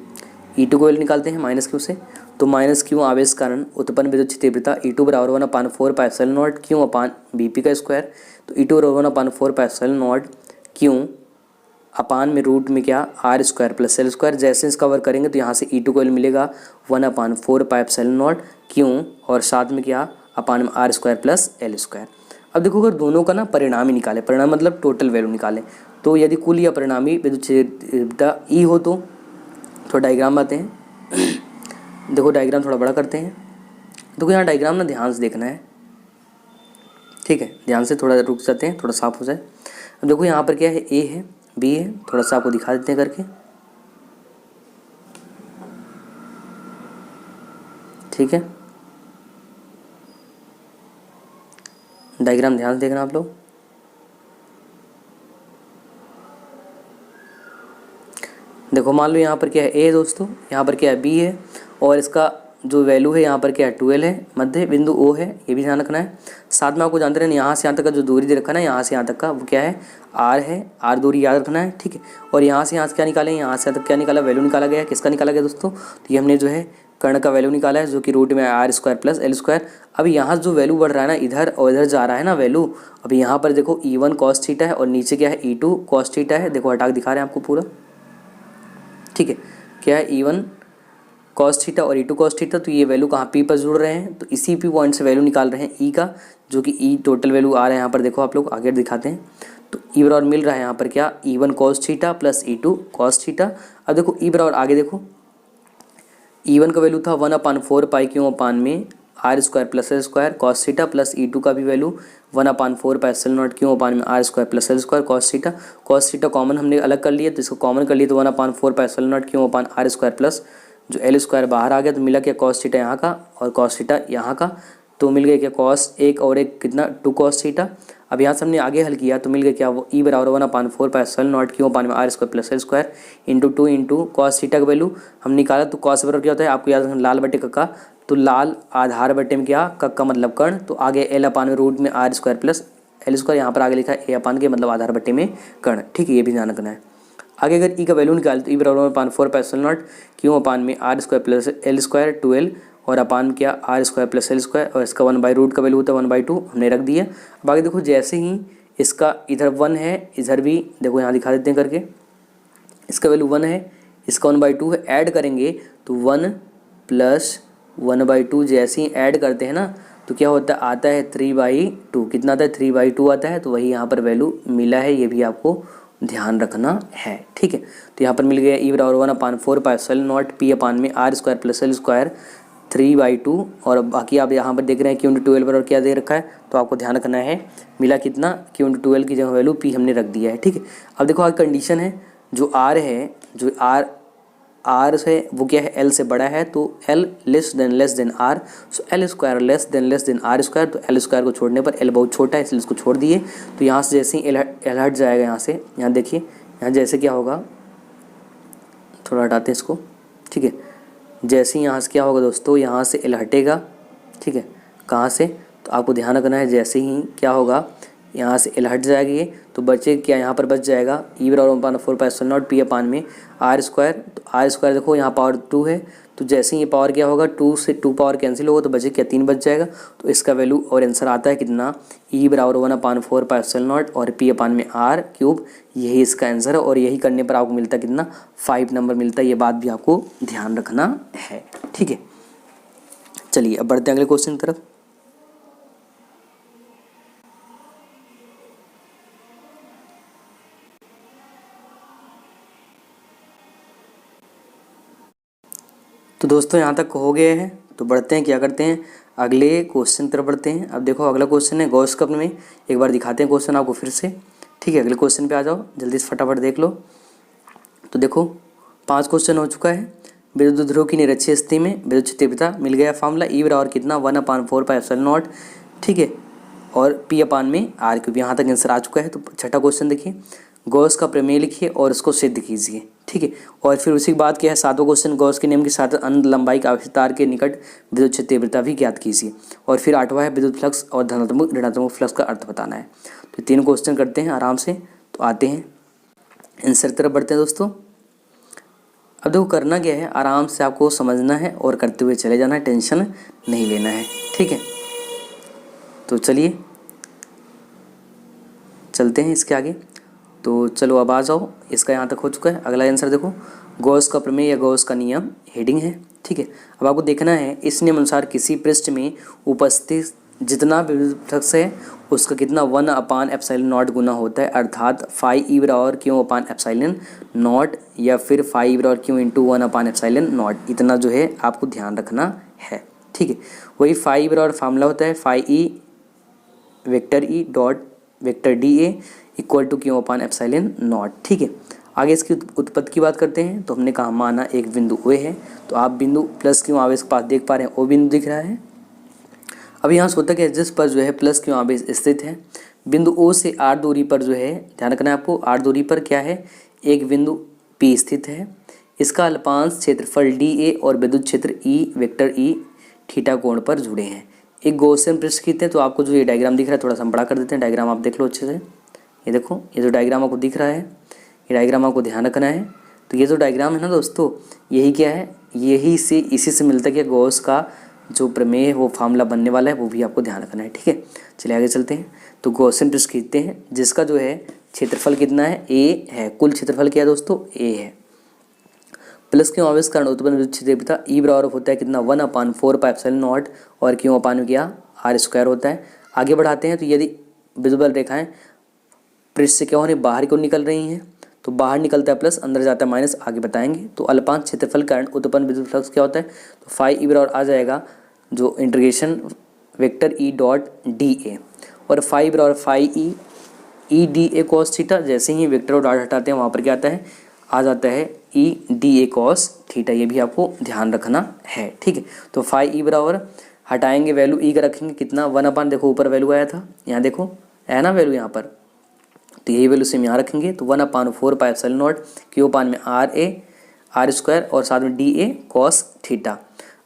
E2 को वैल्यू निकालते हैं माइनस क्यू से। तो माइनस क्यू आवेश कारण उत्पन्न विद्युत क्षेत्र तीव्रता E2 बराबर 1/4πε0 Q/BP का स्क्वायर। तो E2 बराबर 1/4πε0 Q अपान में रूट में क्या r square plus l square. जैसे इसका वर्क करेंगे तो यहाँ से E2 को वैल्यू मिलेगा 1/4πε0 Q, और साथ में क्या अपान में r square plus l square. अब देखो अगर दोनों का ना परिणाम ही निकाले, परिणाम मतलब टोटल वैल्यू निकालें, तो यदि कुल या परिणामी विद्युत क्षेत्र तीव्रता E हो तो थोड़ा डायग्राम आते हैं। देखो डायग्राम थोड़ा बड़ा करते हैं। देखो यहाँ डायग्राम ना ध्यान से देखना है। ठीक है, ध्यान से थोड़ा रुक जाते हैं, थोड़ा साफ हो जाए। अब देखो यहाँ पर क्या है, ए है, बी है, थोड़ा सा आपको दिखा देते हैं करके। ठीक है, डायग्राम ध्यान से देखना आप लोग। देखो मान लो यहाँ पर क्या है ए दोस्तों, यहाँ पर क्या है बी है, और इसका जो वैल्यू है यहाँ पर क्या है 12 है, मध्य बिंदु ओ है, ये भी ध्यान रखना है। साथ में आपको जानते रहना यहाँ से यहाँ तक का जो दूरी दे रखा है ना, यहाँ से यहाँ तक का वो क्या है आर है, आर दूरी याद रखना है, ठीक है। और यहाँ से क्या निकाले, यहाँ से यहाँ तक क्या निकाला, वैल्यू निकाला गया है, किसका निकाला गया दोस्तों, तो ये हमने जो है कर्ण का वैल्यू निकाला है, जो कि रूट में R square plus L square. अब यहाँ जो वैल्यू बढ़ रहा है ना इधर और इधर जा रहा है ना वैल्यू, अभी यहाँ पर देखो E1 कॉस थीटा है और नीचे क्या है E2 कॉस थीटा है, देखो हटा के दिखा रहे हैं आपको पूरा, ठीक है। क्या है E1 कॉस थीटा और E2 कॉस थीटा, तो ये वैल्यू कहाँ P पर जुड़ रहे हैं, तो इसी P पॉइंट से वैल्यू निकाल रहे हैं E का, जो कि E टोटल वैल्यू आ रहा है यहाँ पर, देखो आप लोग आगे दिखाते हैं। तो E बराबर मिल रहा है यहाँ पर क्या E1 cos theta plus E2 cos theta. अब देखो E बराबर आगे देखो E1 का वैल्यू था 1/4 पाई क्यों अपान में R square plus L square cos theta, plus E2 का भी वैल्यू 1/4 पाई एप्सिलॉन नॉट क्यों अपान में R square plus L square cos theta. Cos theta common हमने अलग कर लिया, तो इसको कॉमन कर लिया तो 1/4 पाई एप्सिलॉन नॉट क्यों अपान आर स्क्वायर प्लस जो एल स्क्वायर बाहर आ गया, तो मिला क्या कॉस थीटा यहाँ का और कॉस थीटा यहाँ का, तो मिल गया क्या कॉस एक और एक कितना 2 कॉस थीटा। अब यहाँ से हमने आगे हल किया तो मिल गया क्या वो E बराबर 1/4 पाई एप्सिलॉन नॉट क्यों अपान में R square plus L square into 2 into cos theta का वैल्यू हम निकाला, तो कॉस बराबर क्या होता है आपको याद रखना लाल बटे कक्का, तो लाल आधार बटे में क्या कक्का मतलब कर्ण, तो आगे एल अपान में रूट में R square plus L square, यहाँ पर आगे लिखा है ए अपान के मतलब आधार बटे में कर्ण, ठीक है, ये भी ध्यान रखना है। आगे अगर E का वैल्यू निकाले तो E बराबर 1/4 पाई एप्सिलॉन नॉट क्यों अपान में R square plus L square 12 और अपान में क्या R square plus L square, और इसका 1/रूट का वैल्यू होता है 1/2 हमने रख दिया। अब आगे देखो जैसे ही इसका इधर 1 है इधर भी देखो यहाँ दिखा देते हैं करके, इसका वैल्यू 1 है इसका 1/2 है, ऐड करेंगे तो 1 प्लस 1/2 जैसे ही ऐड करते हैं ना तो क्या होता है आता है 3/2, कितना आता है 3/2 आता है, तो वही यहाँ पर वैल्यू मिला है, ये भी आपको ध्यान रखना है, ठीक है। तो यहाँ पर मिल गया E बराबर 1/4 pi epsilon naught P upon में R square plus L square 3/2, और बाकी आप यहाँ पर देख रहे हैं Q/12 बराबर क्या दे रखा है, तो आपको ध्यान रखना है मिला कितना Q/12 की जगह वैल्यू P हमने रख दिया है, ठीक है। अब देखो आगे कंडीशन है जो R है, जो R से वो क्या है L से बड़ा है, तो L लेस देन R, सो L square less than R square, तो L स्क्वायर को छोड़ने पर L बहुत छोटा है इसलिए इसको छोड़ दिए। तो यहाँ से जैसे ही L हट जाएगा यहाँ से, यहाँ देखिए यहाँ जैसे क्या होगा, थोड़ा हटाते हैं इसको, ठीक है। जैसे ही यहाँ से क्या होगा दोस्तों, यहाँ से L हटेगा, ठीक है, कहाँ से, तो आपको ध्यान रखना है जैसे ही क्या होगा यहाँ से L हट जाएगी ये, तो बचे क्या यहाँ पर बच जाएगा E बराबर 1/4 pi epsilon naught P upon में आर स्क्वायर, तो आर स्क्वायर देखो यहाँ पावर 2 है, तो जैसे ही ये पावर क्या होगा 2 से 2 पावर कैंसिल होगा तो बचे क्या 3 बच जाएगा, तो इसका वैल्यू और आंसर आता है कितना E बराबर 1/4 पाई एप्सिलॉन नॉट और P अपान में आर क्यूब, यही इसका आंसर है, और यही करने पर आपको मिलता है कितना 5 नंबर मिलता है, ये बात भी आपको ध्यान रखना है, ठीक है। चलिए अब बढ़ते हैं अगले क्वेश्चन की तरफ। तो दोस्तों यहाँ तक हो गए हैं, तो बढ़ते हैं क्या करते हैं अगले क्वेश्चन तरफ बढ़ते हैं। अब देखो अगला क्वेश्चन है गॉस कप में, एक बार दिखाते हैं क्वेश्चन आपको फिर से, ठीक है। अगले क्वेश्चन पे आ जाओ जल्दी से फटाफट देख लो। तो देखो 5 क्वेश्चन हो चुका है। विद्युत ध्रुव की निरक्षीय स्थिति में विद्युत तीव्रता मिल गया फॉर्मूला E बराबर कितना 1/4 पाई एप्सिलॉन नॉट, ठीक है, और P अपान में आर क्यूब, यहाँ तक आंसर आ चुका है। तो छठा क्वेश्चन देखिए गॉस का प्रमेय लिखिए और उसको सिद्ध कीजिए, ठीक है। और फिर उसी के बाद क्या है 7वां क्वेश्चन गॉस के नियम के साथ अनंत लंबाई का आवेशित तार के निकट विद्युत क्षेत्र तीव्रता भी ज्ञात कीजिए। और फिर 8वां है विद्युत फ्लक्स और धनात्मक ऋणात्मक फ्लक्स का अर्थ बताना है। तो 3 क्वेश्चन करते हैं आराम से, तो आते हैं आंसर तरफ बढ़ते हैं दोस्तों। अब देखो करना क्या है, आराम से आपको समझना है और करते हुए चले जाना है, टेंशन नहीं लेना है, ठीक है। तो चलिए चलते हैं इसके आगे। तो चलो अब आ जाओ, इसका यहाँ तक हो चुका है। अगला आंसर देखो गॉस का प्रमेय या गॉस का नियम हेडिंग है, ठीक है। अब आपको देखना है इस नियम अनुसार किसी पृष्ठ में उपस्थित जितना विद्युत फ्लक्स है उसका कितना 1/एप्सिलॉन गुना होता है, अर्थात फाई E बराबर क्यों अपान एप्सिलॉन नॉट या फिर फाई E बराबर क्यों इंटू 1/एप्सिलॉन, इतना जो है आपको ध्यान रखना है, ठीक है। वही फाई E बराबर फार्मूला होता है phi E vector E dot vector DA equal to Q upon epsilon not, ठीक है। आगे इसकी उत्पत्ति की बात करते हैं। तो हमने कहा माना एक बिंदु ओ है, तो आप बिंदु प्लस क्यों आवेश के पास देख पा रहे हैं, ओ बिंदु दिख रहा है। अब यहाँ से होता क्या है, जिस पर जो है प्लस क्यों आवेश स्थित है, बिंदु ओ से आर दूरी पर जो है, ध्यान रखना है आपको, आर दूरी पर क्या है, एक बिंदु पी स्थित है। इसका अल्पांश क्षेत्रफल डी ए और विद्युत क्षेत्र ई वेक्टर ई थीटा कोण पर जुड़े हैं। एक गॉसियन पृष्ठ खींचते हैं, तो आपको जो ये डायग्राम दिख रहा है, थोड़ा सा हम बड़ा कर देते हैं, डायग्राम आप देख लो अच्छे से। ये देखो, ये जो डायग्राम आपको दिख रहा है, ये डायग्राम आपको ध्यान रखना है। तो ये जो डायग्राम है ना दोस्तों, यही क्या है, यही से इसी से मिलता है कि गॉस का जो प्रमेय है वो फार्मूला बनने वाला है, वो भी आपको ध्यान रखना है, ठीक है। चलिए आगे चलते हैं। तो गॉसियन पृष्ठ खींचते हैं, जिसका जो है क्षेत्रफल कितना है, ए है। कुल क्षेत्रफल क्या है दोस्तों, ए है। प्लस क्यों आवेश कारण उत्पन्न विद्युत क्षेत्रता ई बराबर होता है कितना, 1/4 पाई एप्सिलॉन नॉट, और क्यों अपान क्या, आर स्क्वायर होता है। आगे बढ़ाते हैं। तो यदि विजुअल रेखाएं पृष्ठ से क्या हो रही, बाहर क्यों निकल रही हैं, तो बाहर निकलता है प्लस, अंदर जाता है माइनस, आगे बताएंगे। तो अल्पांश क्षेत्रफल कारण उत्पन्न विद्युत फ्लक्स क्या होता है, तो फाई ई बराबर आ जाएगा जो integration vector E dot D A, और फाई बराबर phi E D A cos theta. जैसे ही वेक्टर और डॉट हटाते हैं वहाँ पर क्या आता है, आ जाता है ई डी ए कॉस थीटा। ये भी आपको ध्यान रखना है, ठीक है। तो फाई ई बराबर हटाएंगे, वैल्यू ई का रखेंगे कितना, 1/, देखो ऊपर वैल्यू आया था, यहाँ देखो है ना वैल्यू यहाँ पर, तो यही वैल्यू सेम यहाँ रखेंगे। तो 1/4 पाई एप्सिलॉन नॉट, क्यू अपान में आर स्क्वायर और साथ में डी ए कॉस थीटा।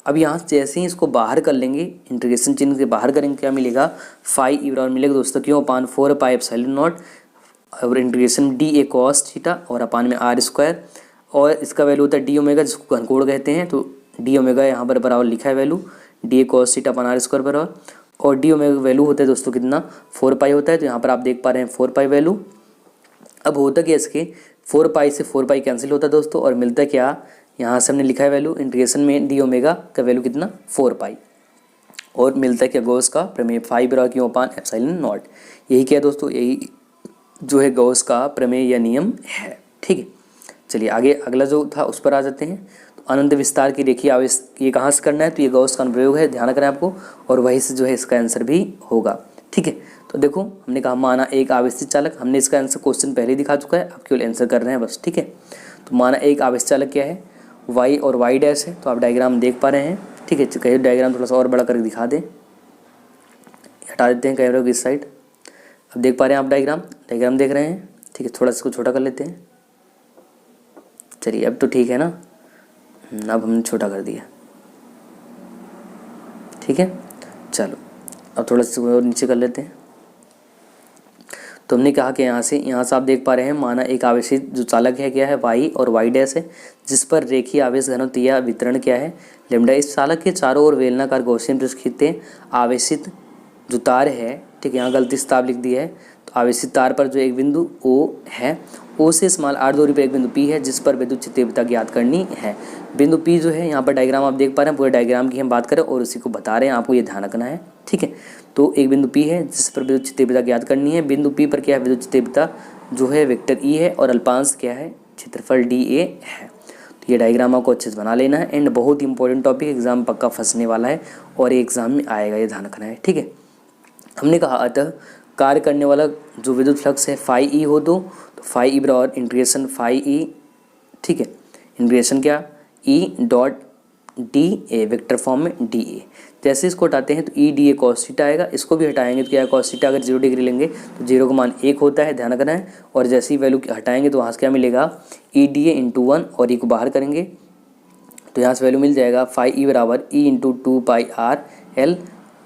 अब यहाँ जैसे ही इसको बाहर कर लेंगे, इंटीग्रेशन चिन्ह से बाहर करेंगे, क्या मिलेगा, फाई ई बराबर मिलेगा दोस्तों क्यों अपान 4 पाई एप्सिलॉन नॉट और integration D A cos theta और अपान में आर स्क्वायर, और इसका वैल्यू होता है डी ओमेगा, जिसको घनकोण कहते हैं। तो डी ओमेगा यहाँ पर बराबर लिखा है value, D A cos theta upon R square बराबर, और डी ओमेगा वैल्यू होता है दोस्तों कितना, 4 पाई होता है। तो यहाँ पर आप देख पा रहे हैं 4 पाई वैल्यू। अब होता क्या, इसके 4 पाई से 4 पाई कैंसिल होता है दोस्तों, और मिलता है क्या, यहाँ से हमने लिखा है वैल्यू इंटीग्रेशन में डी ओमेगा का वैल्यू कितना, 4 पाई, और मिलता है क्या, गॉस का प्रमेय फाई बराबर क्यों अपान एप्सिलॉन नॉट। यही क्या है दोस्तों, यही जो है गॉस का प्रमेय या नियम है, ठीक है। चलिए आगे अगला जो था उस पर आ जाते हैं। तो अनंत विस्तार की रेखीय आवेश ये कहाँ से करना है, तो ये गॉस का अनुप्रयोग है, ध्यान रखना है आपको, और वहीं से जो है इसका आंसर भी होगा, ठीक है। तो देखो हमने कहा माना एक आवेशित चालक, हमने इसका आंसर क्वेश्चन पहले ही दिखा चुका है, आप केवल आंसर कर रहे हैं बस, ठीक है। तो माना एक आवेशित चालक क्या है, वाई और वाई डैश है। तो आप डायग्राम देख पा रहे हैं, ठीक है। कहीं डायग्राम थोड़ा सा और बड़ा करके दिखा दें, हटा देते हैं कैमरा को इस साइड। अब देख पा रहे हैं आप डायग्राम देख रहे हैं, ठीक है। थोड़ा सा इसको छोटा कर लेते हैं, चलिए अब तो ठीक है ना, अब हमने छोटा कर दिया, ठीक है। चलो अब थोड़ा सा और नीचे कर लेते हैं। तो हमने कहा कि यहाँ से आप देख पा रहे हैं, माना एक आवेशित जो चालक है क्या है, वाई और वाई डैश है, जिस पर रेखीय आवेश घनत्व या वितरण क्या है, लैम्डा। इस चालक के चारों ओर बेलनाकार गॉसियन पृष्ठ खींचते हैं। आवेशित जो तार है, ठीक है, यहाँ गलती से तार लिख दिया है। तो आवेशित तार पर जो एक बिंदु ओ है, ओ से स्मॉल आर दूरी पर एक बिंदु पी है, जिस पर विद्युत तीव्रता ज्ञात करनी है। बिंदु पी जो है, यहाँ पर डायग्राम आप देख पा रहे हैं, पूरे डायग्राम की हम बात करें और उसी को बता रहे हैं, आपको ये ध्यान रखना है, ठीक है। तो एक बिंदु पी है जिस पर विद्युत तीव्रता ज्ञात करनी है। बिंदु पी पर क्या है, विद्युत तीव्रता जो है वेक्टर ई है, और अल्पांश क्या है, क्षेत्रफल डी ए है। तो ये डायग्राम आपको अच्छे से बना लेना है, एंड बहुत ही इंपॉर्टेंट टॉपिक, एग्जाम पक्का फंसने वाला है और ये एग्जाम में आएगा, ये ध्यान रखना है, ठीक है। हमने कहा अतः कार्य करने वाला जो विद्युत फ्लक्स है फाई ई हो तो फाई ई बराबर इंटीग्रेशन फाई ई, ठीक है, इंटीग्रेशन क्या, ई डॉट डी ए वेक्टर फॉर्म में डी ए। जैसे इसको हटाते हैं तो ई डी ए कॉस थीटा आएगा, इसको भी हटाएंगे तो क्या है, कॉस थीटा अगर 0 डिग्री लेंगे तो 0 का मान 1 होता है, ध्यान रखना है। और जैसे ही वैल्यू हटाएंगे तो वहाँ से क्या मिलेगा, ई डी ए इंटू 1, और ई को बाहर करेंगे तो यहाँ से वैल्यू मिल जाएगा फाई ई बराबर ई इंटू 2 पाई आर एल,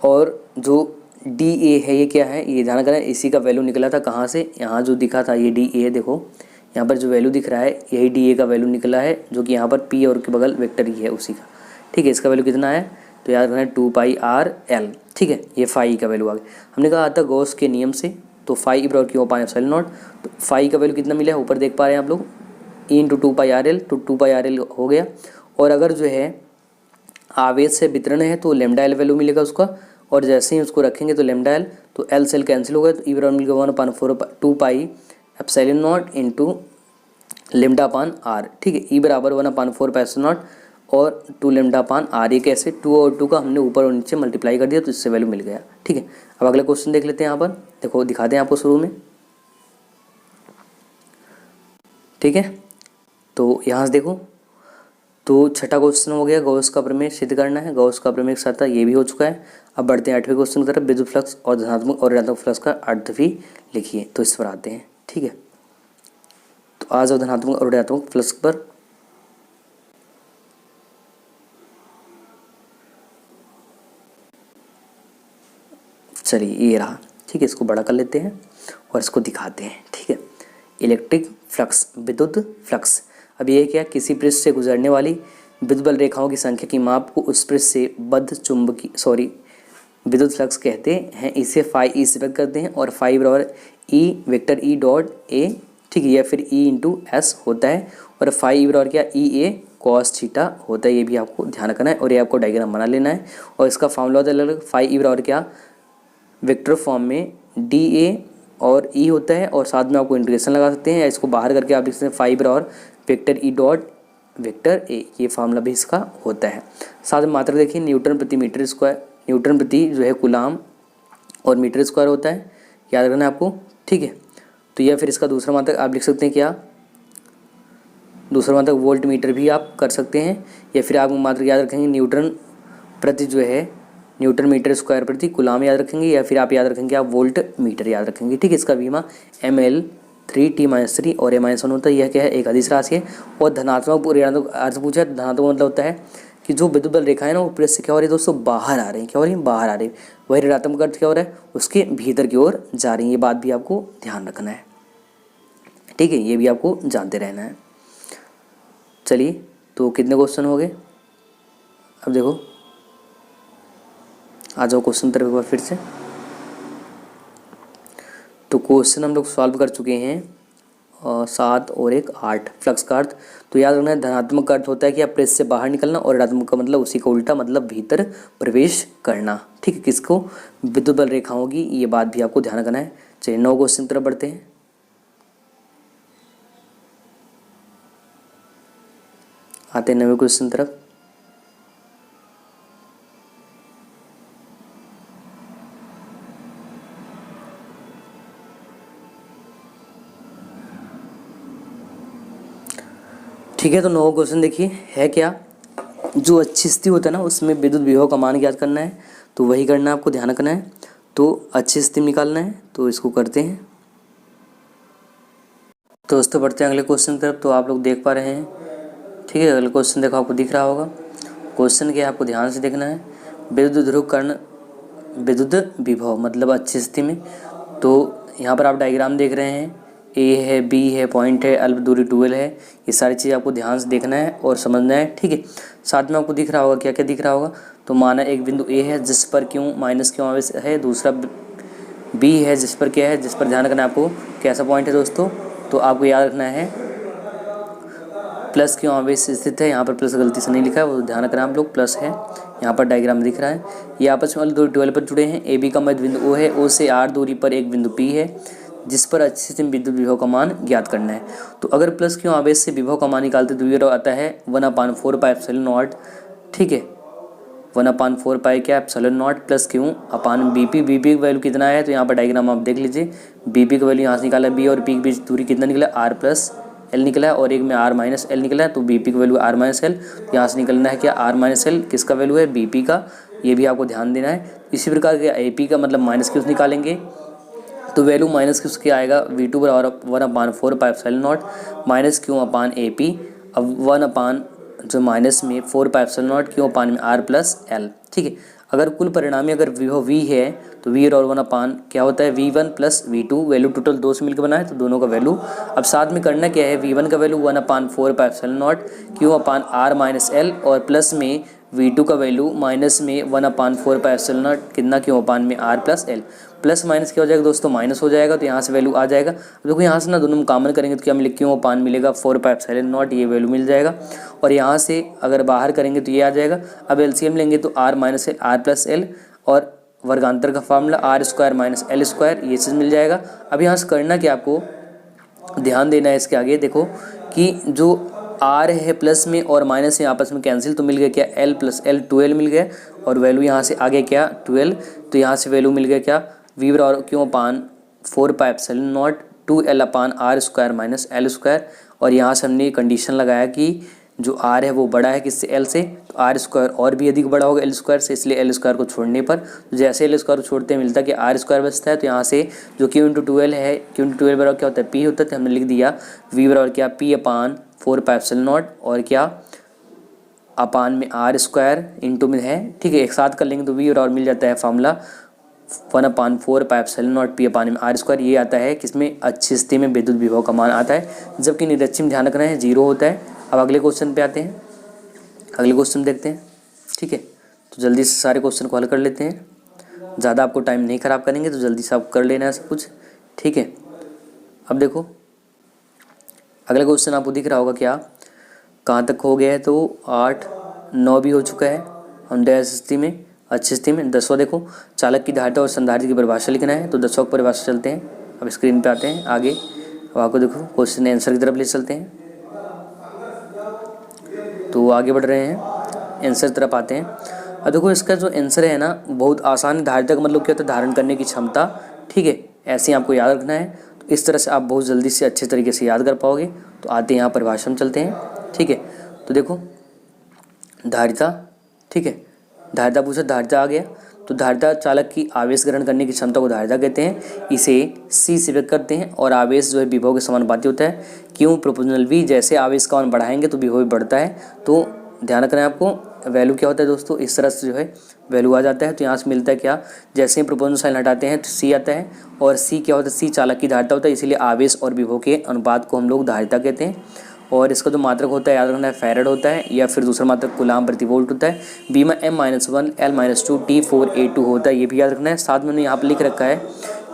और जो डी ए है ये क्या है, ये ध्यान रखना है, इसी का वैल्यू निकला था कहाँ से, यहाँ जो दिखा था ये डी ए है, देखो यहाँ पर जो वैल्यू दिख रहा है यही डी ए का वैल्यू निकला है, जो कि यहाँ पर पी और के बगल वेक्टर ही है उसी का, ठीक है। इसका वैल्यू कितना है, तो याद रखना है 2 पाई आर एल, ठीक है। ये फाई का वैल्यू आ गया। हमने कहा था गॉस के नियम से, तो फाई ई बराबर क्यों पाई एप्सिलॉन नॉट। तो फाई का वैल्यू कितना मिला है, ऊपर देख पा रहे हैं आप लोग, ई इंटू 2 पाई आर एल, तो 2 पाई आर एल हो गया। और अगर जो है आवेश से वितरण है तो लेमडा एल वैल्यू मिलेगा उसका, और जैसे ही उसको रखेंगे तो लेमडा एल, तो एल सेल कैंसिल हो गया, तो ई बराबर मिल गया 1/4 2 pi epsilon naught into lambda upon R, ठीक है। ई बराबर 1/4 पाई एप्सिलॉन नॉट और 2 लेमडा अपान आर, ये कैसे, 2 और 2 का हमने ऊपर और नीचे मल्टीप्लाई कर दिया तो इससे वैल्यू मिल गया, ठीक है। अब अगला क्वेश्चन देख लेते हैं, यहाँ पर देखो दिखाते हैं आपको शुरू में। ठीक है, तो यहाँ से देखो, तो छठा क्वेश्चन हो गया, गॉस का प्रमेय सिद्ध करना है, गॉस का प्रमेय साथ ये भी हो चुका है। अब बढ़ते हैं 8वें क्वेश्चन की तरफ, विद्युत फ्लक्स और धनात्मक और ऋणात्मक फ्लक्स का अर्थ भी लिखिए। तो इस पर आते हैं, ठीक है। तो आ जाओ धनात्मक और ऋणात्मक फ्लक्स पर। चलिए ये रहा, ठीक है, इसको बड़ा कर लेते हैं और इसको दिखाते हैं, ठीक है। इलेक्ट्रिक फ्लक्स, विद्युत फ्लक्स। अब ये क्या, किसी पृष्ठ से गुजरने वाली विद्युत बल रेखाओं की संख्या की माप को उस पृष्ठ से बद्ध चुंबकीय विद्युत फ्लक्स कहते हैं। इसे फाई ई से व्यक्त करते हैं और फाई बराबर E vector E dot A, ठीक है, या फिर ई इंटू एस होता है, और फाई ई बराबर क्या, ई ए कॉस थीटा होता है। ये भी आपको ध्यान रखना है और ये आपको डायग्राम बना लेना है। और इसका फॉर्मूला होता है अलग अलग, फाई ई बराबर क्या, वेक्टर फॉर्म में डी ए और ई होता है, और साथ में आपको इंटीग्रेशन लगा सकते हैं, या इसको बाहर करके आप लिख सकते हैं फाई बराबर vector E dot vector A, ये फार्मूला भी इसका होता है। साथ में मात्रा देखिए, न्यूटन प्रति मीटर स्क्वायर, न्यूटन प्रति जो है कूलाम और मीटर स्क्वायर होता है, याद रखना है आपको, ठीक है। तो या फिर इसका दूसरा मात्रक आप लिख सकते हैं क्या, दूसरा मात्रक वोल्ट मीटर भी आप कर सकते हैं, या फिर आप मात्रक याद रखेंगे न्यूटन प्रति जो है न्यूटन मीटर स्क्वायर प्रति कूलाम याद रखेंगे, या फिर आप याद रखेंगे आप वोल्ट मीटर याद रखेंगे, ठीक है। इसका बीमा ml 3t-3 और a-1 होता है। यह क्या है, एक अदिश राशि है। और धनात्मक और ऋणात्मक अर्थ पूछा है, धनात्मक मतलब होता है कि जो विद्युत बल रेखा है ना वो पृष्ठ से क्या हो रही है दोस्तों, बाहर आ रही है, क्या हो रही है, बाहर आ रही है। वही ऋणात्मक अर्थ क्या हो रहा है, उसके भीतर की ओर जा रही है। ये बात भी आपको ध्यान रखना है, ठीक है, ये भी आपको जानते रहना है। चलिए, तो कितने क्वेश्चन हो गए, अब देखो आ जाओ क्वेश्चन तरफ एक बार फिर से। तो क्वेश्चन हम लोग सॉल्व कर चुके हैं 7 और 1 8, फ्लक्स का अर्थ। तो याद रखना है, धनात्मक का अर्थ होता है कि आप पृष्ठ से बाहर निकलना, और ऋणात्मक का मतलब उसी का उल्टा, मतलब भीतर प्रवेश करना, ठीक है, किसको, विद्युत बल रेखाओं की। ये बात भी आपको ध्यान रखना है। चलिए 9 क्वेश्चन तरफ बढ़ते हैं। आते हैं 9वें क्वेश्चन तरफ। ठीक है, तो 9वां क्वेश्चन देखिए है क्या, जो अच्छी स्थिति होता है ना उसमें विद्युत विभव का मान ज्ञात करना है। तो वही करना है, आपको ध्यान रखना है। तो अच्छी स्थिति निकालना है, तो इसको करते हैं। तो दोस्तों बढ़ते हैं अगले क्वेश्चन तरफ। तो आप लोग देख पा रहे हैं, ठीक है, अगले क्वेश्चन देखो, आपको दिख रहा होगा। क्वेश्चन क्या है, आपको ध्यान से देखना है। विद्युत ध्रुवकर्ण विद्युत विभव मतलब अच्छी स्थिति में। तो यहाँ पर आप डायग्राम देख रहे हैं, ए है, बी है, पॉइंट है, अल्प दूरी 12 है। ये सारी चीज़ आपको ध्यान से देखना है और समझना है, ठीक है। साथ में आपको दिख रहा होगा, क्या क्या दिख रहा होगा। तो माना एक बिंदु ए है जिस पर क्यों माइनस क्यों आवेश है, दूसरा बी है जिस पर क्या है, जिस पर ध्यान रखना है आपको, कैसा पॉइंट है दोस्तों। तो आपको याद रखना है प्लस क्यों आवेश स्थित है, यहाँ पर प्लस गलती से नहीं लिखा है, वो ध्यान रखना आप लोग, प्लस है। यहाँ पर डायग्राम दिख रहा है, ये आपस में दूरी 12 पर जुड़े हैं। ए बी का मध्य बिंदु ओ है, ओ से 8 दूरी पर एक बिंदु पी है जिस पर अच्छे से विद्युत विभव का मान ज्ञात करना है। तो अगर प्लस क्यों आवेश से विभव का मान निकालते तो ये आता है 1/4πε0, ठीक है, 1/4 क्या ε0 प्लस क्यों अपान बीपी। बीपी का वैल्यू कितना है, तो यहाँ पर डायग्राम आप देख लीजिए। बीपी का वैल्यू यहाँ से निकाला, बी और पी के बीच दूरी कितना निकला, r+l निकला है, और एक में r-l निकला है। तो बीपी का वैल्यू r-l, यहाँ से निकलना है क्या, r-l किसका वैल्यू है, बीपी का। ये भी आपको ध्यान देना है। इसी प्रकार के एपी का मतलब माइनस क्यूज निकालेंगे, तो वैल्यू माइनस क्यूज क्या आएगा, v2 बराबर 1/4πε0 माइनस क्यों अपान ए पी। अब 1 अपान जो माइनस में 4πε0 क्यों अपान में r+l, ठीक है। अगर कुल परिणामी अगर विभव v है तो v और 1 अपान क्या होता है, v1 plus v2, value total 2 से मिलकर बना है, तो दोनों का वैल्यू। अब साथ में करना क्या है, v1 का वैल्यू 1/4πε0 क्यों अपान r-l, और प्लस में v2 का वैल्यू माइनस में 1/4πε0 कितना क्यों अपान में r+l। प्लस माइनस क्या हो जाएगा दोस्तों, माइनस हो जाएगा, तो यहाँ से वैल्यू आ जाएगा। देखो यहाँ से ना दोनों में कॉमन करेंगे तो क्या मिले, क्यों अपान मिलेगा 4πε0, ये वैल्यू मिल जाएगा। और यहाँ से अगर बाहर करेंगे तो ये आ जाएगा। अब एलसीएम लेंगे तो r-l और वर्गांतर का फार्मूला r² - l², ये चीज़ मिल जाएगा। अब यहाँ से करना क्या, आपको ध्यान देना है इसके आगे। देखो कि जो r है प्लस में और माइनस में आपस में कैंसिल, तो मिल गया क्या, l+l 12 मिल गया, और वैल्यू यहाँ से आगे क्या 12। तो यहाँ से वैल्यू मिल गया क्या, v बराबर क्यों अपान 4πε0 2l अपान r² - l², और यहाँ से हमने कंडीशन लगाया कि जो आर है वो बड़ा है किससे, एल से, तो आर स्क्वायर और भी अधिक बड़ा होगा एल स्क्वायर से, इसलिए एल स्क्वायर को छोड़ने पर जैसे एल स्क्वायर को छोड़ते हैं मिलता है कि आर स्क्वायर बचता है। तो यहाँ से जो क्यू इंटू ट्वेल्व है, क्यू इंटू ट्वेल्व बराबर क्या होता है, पी होता है, तो हमने लिख दिया वी बराबर क्या, पी अपान 4πε0 और क्या अपान में आर स्क्वायर इंटू में है, ठीक है, एक साथ कर लेंगे तो वी बराबर मिल जाता है फॉर्मूला 1/4πε0 पी अपान में आर स्क्वायर। ये आता है किसमें, अच्छी स्थिति में विद्युत विभव का मान आता है, जबकि निरक्षी में ध्यान रखना है 0 होता है। अब अगले क्वेश्चन पे आते हैं, अगले क्वेश्चन देखते हैं, ठीक है। तो जल्दी से सारे क्वेश्चन को हल कर लेते हैं, ज़्यादा आपको टाइम नहीं ख़राब करेंगे, तो जल्दी से आप कर लेना है सब कुछ, ठीक है। अब देखो अगला क्वेश्चन आपको दिख रहा होगा क्या, कहाँ तक हो गया है, तो 8 9 भी हो चुका है, हम डैश स्थिति में, अच्छी स्थिति में। 10वां देखो, चालक की धारिता और संधारित्र की परिभाषा लिखना है, तो 10वां की परिभाषा चलते हैं। अब स्क्रीन पे आते हैं आगे, अब आपको देखो क्वेश्चन आंसर की तरफ ले चलते हैं, तो आगे बढ़ रहे हैं, आंसर तरफ आते हैं। अब देखो इसका जो आंसर है ना बहुत आसान है, धारिता का मतलब क्या होता है, धारण करने की क्षमता, ठीक है, ऐसे ही आपको याद रखना है। तो इस तरह से आप बहुत जल्दी से अच्छे तरीके से याद कर पाओगे। तो आते हैं यहाँ परिभाषा में चलते हैं, ठीक है। तो देखो धारिता, ठीक है, धारिता पूछा, धारिता आ गया, तो धारिता चालक की आवेश ग्रहण करने की क्षमता को धारिता कहते हैं। इसे सी से व्यक्त करते हैं और आवेश जो है विभव के समानुपाती होता है। क्यों, प्रोपोर्शनल वी, जैसे आवेश का मान बढ़ाएंगे तो विभव भी बढ़ता है। तो ध्यान रखना है आपको, वैल्यू क्या होता है दोस्तों, इस तरह से जो है वैल्यू आ जाता है। तो यहाँ से मिलता है क्या, जैसे ही प्रोपोर्शनल साइन हटाते हैं तो सी आता है, और सी क्या होता है, सी चालक की धारिता होता है, इसीलिए आवेश और विभव के अनुपात को हम लोग धारिता कहते हैं। और इसका जो मात्रक होता है याद रखना है, फैराड होता है, या फिर दूसरा मात्रक कूलाम प्रति वोल्ट होता है। बी में m-1 L-2 T4A2 होता है, ये भी याद रखना है। साथ में मैंने यहाँ पर लिख रखा है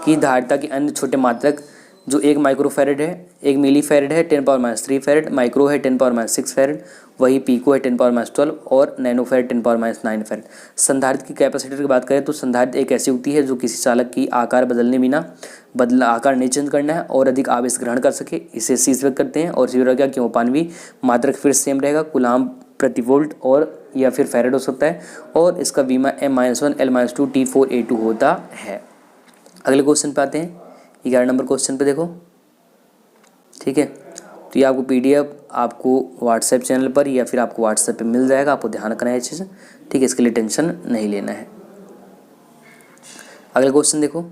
कि धारिता के अन्य छोटे मात्रक जो 1 माइक्रोफैरड है, 1 मिली फैरड है 10⁻³ फैरड, माइक्रो है 10⁻6 फैरड, वही पीको है 10⁻12 और नैनो फैरड 10⁻9 फैरड। संधारित्र की कैपेसिटर की बात करें तो संधारित्र एक ऐसी युक्ति है जो किसी चालक की आकार बदलने बिना आकार नहीं चेंज करना है और अधिक आवेश ग्रहण कर सके, इसे सी से व्यक्त करते हैं। और सी क्या, क्यों पानवी, मात्रक फिर सेम रहेगा, कूलाम प्रति वोल्ट और या फिर फैरड हो सकता है, और इसका बीमा m-1 L-2 T4A2 होता है। अगले क्वेश्चन पे आते हैं, 11 नंबर क्वेश्चन पे देखो, ठीक है। तो ये आपको PDF आपको व्हाट्सएप चैनल पर या फिर आपको व्हाट्सएप पे मिल जाएगा, आपको ध्यान रखना है ये चीज़, ठीक है, इसके लिए टेंशन नहीं लेना है। अगला क्वेश्चन देखो,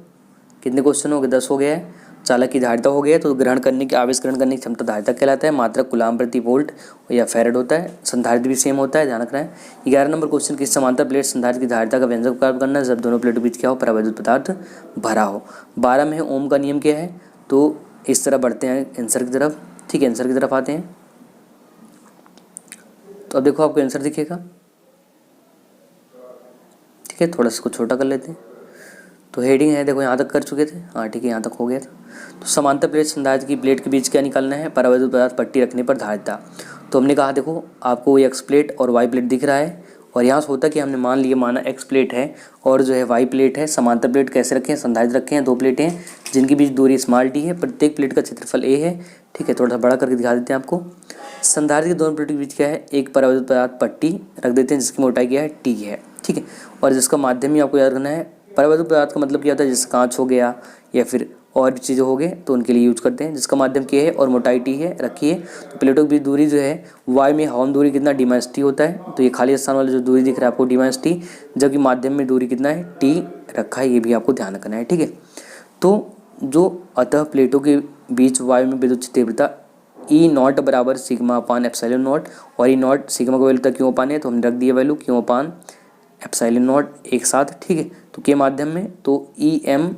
कितने क्वेश्चन हो गए, 10 हो गया है। चालक की धारिता हो गया, तो ग्रहण करने की आवेश ग्रहण करने की क्षमता धारिता कहलाता है। मात्रक कूलाम प्रति वोल्ट या फैरड होता है। संधारित्र भी सेम होता है, ध्यान रखना है। 11 नंबर क्वेश्चन, किस समांतर प्लेट संधारित्र की धारिता का व्यंजक प्राप्त करना है जब दोनों प्लेटों के बीच क्या हो, परावैद्युत पदार्थ भरा हो। 12 में ओम का नियम क्या है, तो इस तरह बढ़ते हैं आंसर की तरफ, ठीक है, आंसर की तरफ आते हैं। तो अब देखो आपको आंसर दिखेगा, ठीक है, थोड़ा सा इसको छोटा कर लेते हैं। तो हेडिंग है, देखो यहाँ तक कर चुके थे, हाँ ठीक है, यहाँ तक हो गया था। तो समांतर प्लेट संधारित्र की प्लेट के बीच क्या निकालना है, परावैद्युत पदार्थ पट्टी रखने पर धारिता। तो हमने कहा देखो आपको एक्स प्लेट और वाई प्लेट दिख रहा है, और यहाँ से होता कि हमने माना एक्स प्लेट है और जो है वाई प्लेट है। समांतर प्लेट कैसे रखें, संधारित्र रखे हैं, 2 प्लेटें हैं जिनके बीच दूरी स्मॉल टी है, प्रत्येक प्लेट का क्षेत्रफल a है, ठीक है। थोड़ा सा बड़ा करके दिखा देते हैं आपको। संधारित्र की दोनों प्लेटों के बीच क्या है, एक परावैद्युत पदार्थ पट्टी रख देते हैं जिसकी मोटाई क्या है, टी है, ठीक है, और जिसका माध्यम ही आपको याद रखना है। परावैद्युत पदार्थ का मतलब क्या होता है, जैसे कांच हो गया या फिर और भी चीज़ें हो गए तो उनके लिए यूज करते हैं, जिसका माध्यम क्या है और मोटाई टी है, रखी है। तो प्लेटों की बीच दूरी जो है वाई में हवन दूरी कितना, d-t होता है। तो ये खाली स्थान वाला जो दूरी दिख रहा है आपको d-t, जबकि माध्यम में दूरी कितना है, t रखा है, ये भी आपको ध्यान रखना है, ठीक है। तो जो अतः प्लेटों के बीच वायु में विद्युत तीव्रता E0 बराबर सिग्मा अपान एप्सिलॉन नॉट, और E0 सिग्मा का वैल्यू था क्यों अपान है, तो हमने रख दिया वैल्यू क्यों अपान एप्सिलॉन नॉट एक साथ, ठीक है। तो के माध्यम में तो EM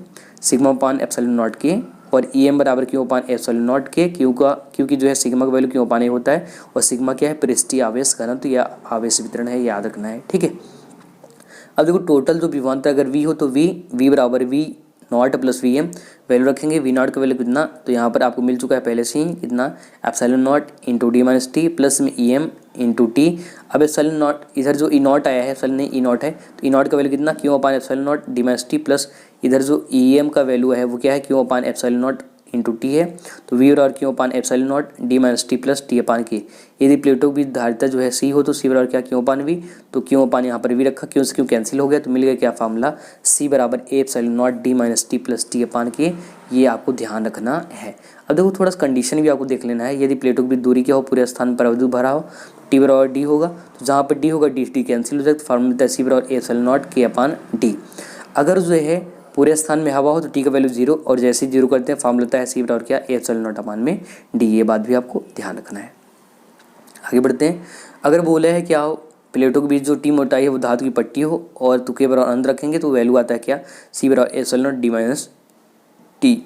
sigma upon epsilon not के, और EM बराबर क्यों अपान एप्सिलॉन नॉट के, क्योंकि जो है सिग्मा का वैल्यू क्यों अपान होता है, और सिग्मा क्या है, पृष्ठीय आवेश घनत्व या आवेश वितरण है, याद रखना है, ठीक है। अब देखो टोटल जो विभवांतर अगर V हो तो V बराबर V0 प्लस VM वैल्यू रखेंगे। V0 का वैल्यू कितना, तो यहाँ पर आपको मिल चुका है पहले से ही कितना, epsilon naught into d-t plus में EM इंटू टी। अब एप्सिलॉन नॉट इधर जो E0 आया है, एप्सिलॉन नहीं E0 है, तो E0 का वैल्यू कितना, क्यों upon epsilon naught d-t plus इधर जो EM का वैल्यू है वो क्या है, Q upon epsilon naught into T है। तो वी और Q upon epsilon naught d-t plus T upon K. यदि प्लेटों की धारिता जो है सी हो तो सी बराबर क्या, क्यों अपान वी, तो क्यों अपान यहाँ पर वी रखा, क्यों से क्यों कैंसिल हो गया, तो मिल गया क्या फार्मूला, सी बराबर A epsilon naught d-t plus T upon K. ये आपको ध्यान रखना है। अब देखो थोड़ा सा कंडीशन भी आपको देख लेना है। यदि प्लेटों के बीच दूरी क्या हो, पूरे स्थान पर वैल्यू भरा हो, टी बराबर डी होगा। तो जहाँ पर डी होगा डी टी कैंसिल हो जाएगा, तो फार्मूला मिलता है सी बराबर ए एप्सिलॉन नॉट के अपान डी। अगर जो है पूरे स्थान में हवा हो तो टी का वैल्यू 0, और जैसे ही 0 करते हैं फार्मूला होता है सी बराबर क्या, ए एप्सिलॉन नॉट अपान में डी। ये बात भी आपको ध्यान रखना है। आगे बढ़ते हैं। अगर बोला है क्या हो, प्लेटों के बीच जो टी मोटाई है वो धातु की पट्टी हो और तो के बराबर अनंत रखेंगे, तो वैल्यू आता है क्या, सी बराबर A epsilon not D minus T.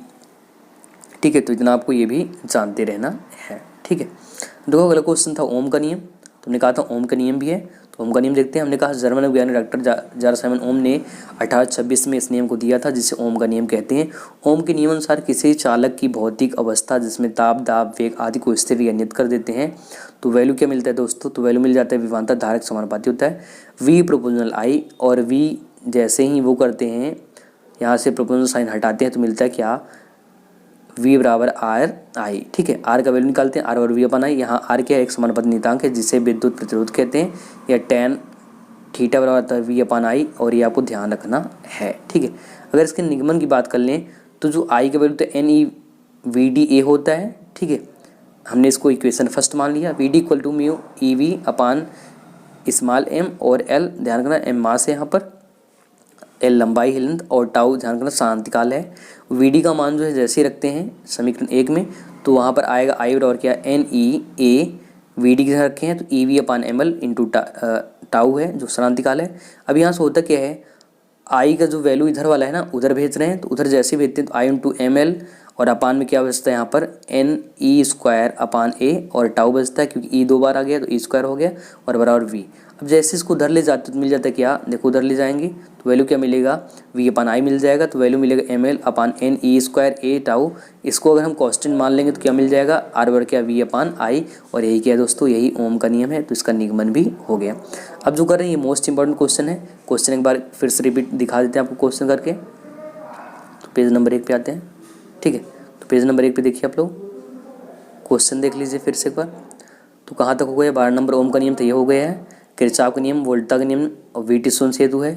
ठीक है, तो इतना आपको ये भी जानते रहना है। ठीक है, देखो अगला क्वेश्चन था ओम का नियम। तो हमने कहा था ओम का नियम भी है, तो ओम का नियम देखते हैं। हमने कहा जर्मन वैज्ञानिक डॉक्टर जार साइमन ओम ने 1826 में इस नियम को दिया था, जिसे ओम का नियम कहते हैं। ओम के नियम अनुसार किसी चालक की भौतिक अवस्था जिसमें ताप, दाब, वेग आदि को स्थिर या नियत कर देते हैं, तो वैल्यू क्या मिलता है दोस्तों, तो वैल्यू मिल जाता है विभवांतर धारक समानुपाती होता है V प्रोपोर्शनल I। और V जैसे ही वो करते हैं, यहाँ से प्रोपोर्शनल साइन हटाते हैं, तो मिलता है क्या, V बराबर आर आई। ठीक है, आर का वैल्यू निकालते हैं, आर और वी अपन आई। यहाँ आर क्या है, एक समानुपाती नियतांक है जिसे विद्युत प्रतिरोध कहते हैं, या tan थीटा बराबर आता है वी अपन आई, और ये आपको ध्यान रखना है। ठीक है, अगर इसके निगमन की बात कर लें तो जो आई का वैल्यू तो N E V D A होता है। ठीक है, हमने इसको इक्वेशन फर्स्ट मान लिया। V D equal to mu E V upon small M, और एल ध्यान रखना एम मास है यहाँ पर, एल लंबाई है लेंथ, और टाउ ध्यान रखना शांतिकाल है। वी का मान जो है जैसे ही रखते हैं समीकरण 1 में, तो वहाँ पर आएगा आई बराबर क्या, N E A V D के साथ रखे हैं, तो E V upon M L into tau है जो शांतिकाल है। अब यहाँ से होता क्या है, आई का जो वैल्यू इधर वाला है ना उधर भेज रहे हैं, तो उधर जैसे भेजते हैं तो आई इंटू एम एल, और अपान में क्या बचता है यहाँ पर एन ई स्क्वायर अपान ए, और टाउ बचता है क्योंकि ई 2 बार आ गया तो ई स्क्वायर हो गया, और बराबर वी। अब जैसे इसको उधर ले जाते तो मिल जाता है क्या, देखो उधर ले जाएंगे तो वैल्यू क्या मिलेगा, वी अपान आई मिल जाएगा, तो वैल्यू मिलेगा एम एल अपान एन ई स्क्वायर ए टाउ। इसको अगर हम कांस्टेंट मान लेंगे तो क्या मिल जाएगा, आर बराबर क्या, वी अपान आई। और यही क्या है दोस्तों, यही ओम का नियम है, तो इसका निगमन भी हो गया। अब जो कर रहे हैं ये मोस्ट इंपॉर्टेंट क्वेश्चन है। क्वेश्चन एक बार फिर से रिपीट दिखा देते हैं आपको क्वेश्चन करके। तो पेज नंबर 1 पे आते हैं। ठीक है, तो पेज नंबर 1 पे देखिए आप लोग, क्वेश्चन देख लीजिए फिर से एक बार। तो कहाँ तक हो गया, 12 नंबर ओम का नियम तो ये हो गया है। किरचॉफ का नियम, वोल्टा का नियम और वीटी शून्य सेतु है।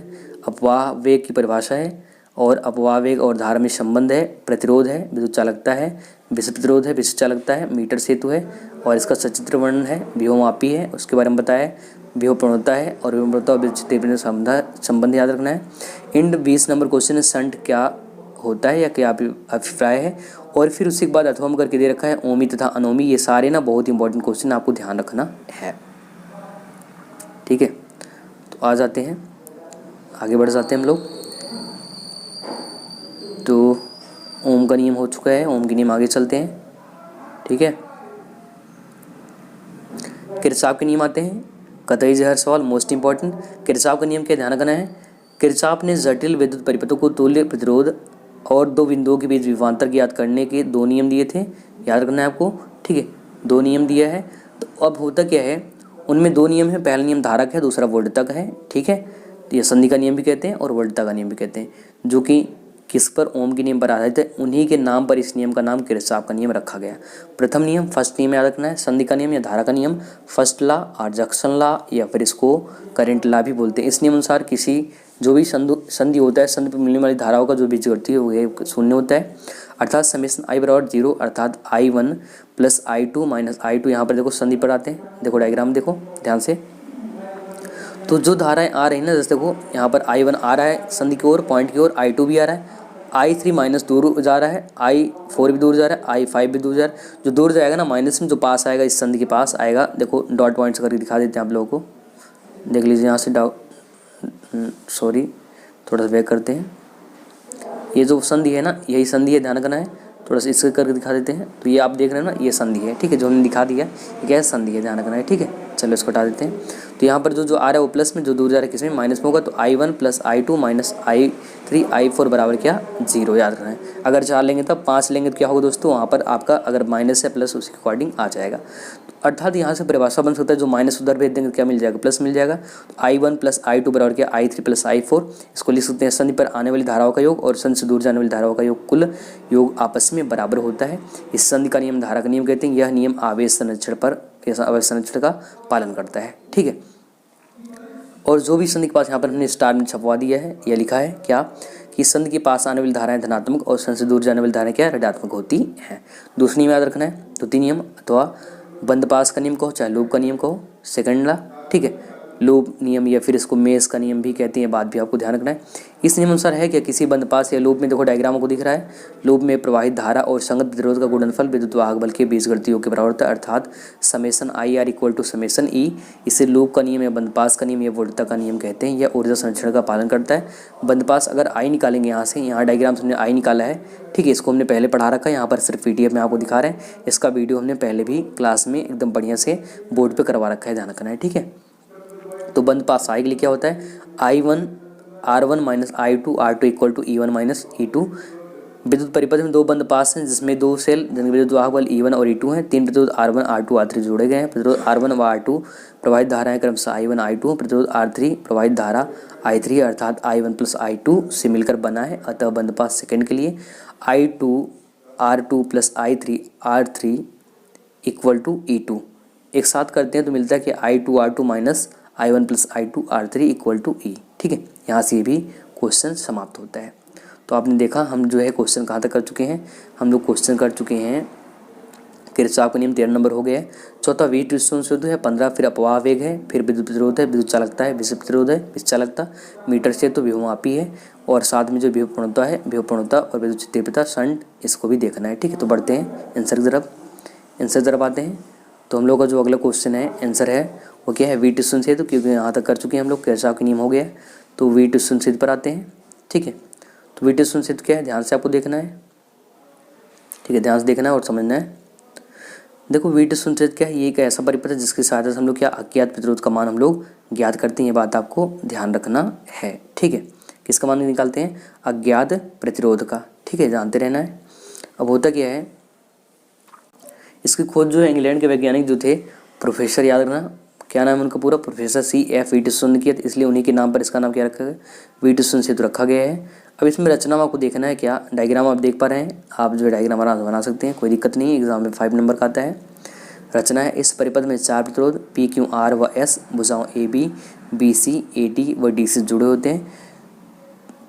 अपवाह वेग की परिभाषा है, और अपवाह वेग और धारा में संबंध है। प्रतिरोध है, विद्युत चालकता है। विषय प्रतिरोध है, विषय चालकता है। मीटर सेतु है, और इसका सचित्र वर्णन है। विभवमापी है, उसके बारे में बताया। विभव प्रवणता है, और विभव प्रवणता और विद्युत तीव्रता संबंध याद रखना है। इंड 20 नंबर क्वेश्चन है, शंट क्या होता है या क्या अभिप्राय है। और फिर उसके बाद अथवा करके दे रखा है ओमी तथा अनोमी। ये सारे ना बहुत इंपॉर्टेंट क्वेश्चन आपको ध्यान रखना है। ठीक है, तो आ जाते हैं, आगे बढ़ जाते हैं हम लोग। तो ओम का नियम हो चुका है, ओम के नियम आगे चलते हैं। ठीक है, किरचॉफ के नियम आते हैं। कतई जहर सवाल मोस्ट इंपॉर्टेंट। किरचॉफ का नियम क्या ध्यान रखना है, किरचॉफ ने जटिल विद्युत परिपथों को तुल्य प्रतिरोध और दो बिंदुओं के बीच विभवांतर ज्ञात करने के 2 नियम दिए थे, याद रखना है आपको। ठीक है, 2 नियम दिया है। तो अब होता क्या है, उनमें 2 नियम है। पहला नियम धारक है, दूसरा वोल्टता का है। ठीक है, तो ये संधि का नियम भी कहते हैं और वोल्टता का नियम भी कहते हैं, जो कि किस पर, ओम के नियम पर आधारित है। उन्हीं के नाम पर इस नियम का नाम किरचॉफ का नियम रखा गया। प्रथम नियम, फर्स्ट नियम याद रखना है, संधि का नियम या धारा का नियम, फर्स्ट लॉ और जंक्शन लॉ, या फिर इसको करंट लॉ भी बोलते हैं। इस नियम अनुसार किसी जो भी संधि होता है, संधि पर मिलने वाली धाराओं का जो बीजगणित है वो शून्य होता है। अर्थात समेशन आई बराबर 0, अर्थात I1 plus I2 minus I2। यहाँ पर देखो संधि पर आते हैं, देखो डायग्राम देखो ध्यान से। तो जो धाराएं आ रही हैं ना, जैसे देखो यहाँ पर I1 आ रहा है संधि की ओर, पॉइंट की ओर, I2 भी आ रहा है, I3 माइनस दूर जा रहा है, I4 भी दूर जा रहा है, I5 भी दूर जा रहा है। जो दूर जाएगा ना माइनस में, जो पास आएगा इस संधि के पास आएगा, देखो डॉट पॉइंट्स करके दिखा देते हैं आप लोगों को, देख लीजिए यहाँ से। सॉरी, थोड़ा सा बैक करते हैं। ये जो संधि है ना, यही संधि है, ध्यान रखना है। थोड़ा सा इसके करके दिखा देते हैं। तो ये आप देख रहे हैं ना, ये संधि है। ठीक है, जो हमने दिखा दिया ये क्या है, संधि है, ध्यान रखना है। ठीक है, चलो इसको हटा देते हैं। तो यहाँ पर जो आ रहा है वो प्लस में, जो दूर जा रहा है किसमें, माइनस में होगा। तो I1 plus I2 minus I3 I4 बराबर क्या, 0, याद रखना है। अगर 4 लेंगे तब 5 लेंगे तो क्या होगा दोस्तों, वहाँ पर आपका अगर माइनस है प्लस उसके अकॉर्डिंग आ जाएगा। अर्थात यहाँ से परिभाषा बन सकता है, जो माइनस उधर भेज देंगे तो क्या मिल जाएगा, प्लस मिल जाएगा। तो I1 प्लस I2 बराबर क्या, I3 प्लस I4। इसको लिख सकते हैं संधि पर आने वाली धाराओं का योग और संधि से दूर जाने वाली धाराओं का योग, कुल योग आपस में बराबर होता है। इस संधि का नियम धारा का नियम कहते हैं। यह नियम आवेश संरक्षण का पालन करता है। ठीक है, और जो भी संधि के पास, यहाँ पर हमने स्टार में छपवा दिया है, यह लिखा है क्या कि संधि के पास आने वाली धाराएं धनात्मक और संधि से दूर जाने वाली धाराएं क्या ऋणात्मक होती हैं। दूसरी नियम याद रखना है, द्वितीय नियम अथवा बंद पास का नियम कहो चाहे लूप का नियम कहो, सेकंड ला, ठीक है, लूप नियम या फिर इसको मेस का नियम भी कहते हैं, बात भी आपको ध्यान रखना है। इस नियम अनुसार है कि किसी बंद पास या लूप में, देखो डायग्राम को दिख रहा है, लूप में प्रवाहित धारा और संगत प्रतिरोध का गुणनफल विद्युत वाहक बल के बीजगणितीय योग के बराबर होता है, अर्थात summation I R equal to summation E. इसे लूप का नियम या बंद पास का नियम या वोल्टता का नियम कहते हैं। यह ऊर्जा संरक्षण का पालन करता है। बंद पास अगर आई निकालेंगे यहाँ से, यहाँ डायग्राम से हमने आई निकाला है, ठीक है, इसको हमने पहले पढ़ा रखा है, यहाँ पर सिर्फ PDF में आपको दिखा रहे हैं। इसका वीडियो हमने पहले भी क्लास में एकदम बढ़िया से बोर्ड पर करवा रखा है, ध्यान रखना है, ठीक है। तो बंद पास आई के लिए क्या होता है, I1 R1 minus I2 R2 equal to E1 minus E2। विद्युत परिपथ में दो बंद पास हैं जिसमें दो सेल जिनके विद्युत वाहक बल E1 और E2 हैं। तीन प्रतिरोध R1 R2 R3 जोड़े गए हैं। प्रतिरोध R1 व R2 प्रवाहित धाराएं क्रमशः I1 I2, प्रतिरोध R3 प्रवाहित धारा I3 अर्थात I1 प्लस I2 से मिलकर बना है। अतः बंद पास सेकंड के लिए I2 R2 plus I3 R3 equal to E2 एक साथ करते हैं तो मिलता है कि I2 R2 minus I1 plus I2 R3 equal to E, ठीक है। यहाँ से भी क्वेश्चन समाप्त होता है। तो आपने देखा हम जो है क्वेश्चन कहाँ तक कर चुके हैं, हम लोग क्वेश्चन कर चुके हैं किरचॉफ का नियम 13 नंबर हो गया है। चौथा विद्युत शुद्ध है 15, फिर अपवाह वेग है, फिर विद्युत प्रतिरोध है, विद्युत चालकता है, विद्युत प्रतिरोध है, विद्युत चालकता, मीटर से तो विभवमापी है, और साथ में जो विभवपूर्णता है, विभवपूर्णता और विद्युत तीव्रता शंट, इसको भी देखना है, ठीक है। तो बढ़ते हैं आंसर की तरफ। आंसर की तरफ आते हैं तो हम लोग का जो अगला क्वेश्चन है आंसर है वो क्या है, वी ट्यूशन से। तो क्योंकि यहाँ तक कर चुके हैं हम लोग, किरचॉफ का नियम हो गया है, तो वी ट्यूशन से पर आते हैं, ठीक है। तो वी ट्यूशन से क्या है, ध्यान से आपको देखना है, ठीक है, ध्यान से देखना है और समझना है। देखो वी ट्यूशन से क्या है, ये एक ऐसा परिपथ है जिसकी सहायता से हम लोग क्या अज्ञात प्रतिरोध का मान हम लोग ज्ञात करते हैं। ये बात आपको ध्यान रखना है, ठीक है। किसका मान निकालते हैं, अज्ञात प्रतिरोध का, ठीक है, जानते रहना है। अब होता क्या है, इसकी खोज जो है इंग्लैंड के वैज्ञानिक जो थे प्रोफेसर, याद रखना क्या नाम है उनका पूरा, प्रोफेसर C.F. वीटसन ने किया, इसलिए उन्हीं के नाम पर इसका नाम क्या रखा गया, वीटसन से तो रखा गया है। अब इसमें रचना आपको देखना है क्या, डायग्राम आप देख पा रहे हैं, आप जो है डायग्राम बना सकते हैं, कोई दिक्कत नहीं है, एग्जाम में 5 नंबर का आता है। रचना है, इस परिपथ में 4 प्रतिरोध P, Q, R व S भुजाओं AB, BC, AD व DC से जुड़े होते हैं।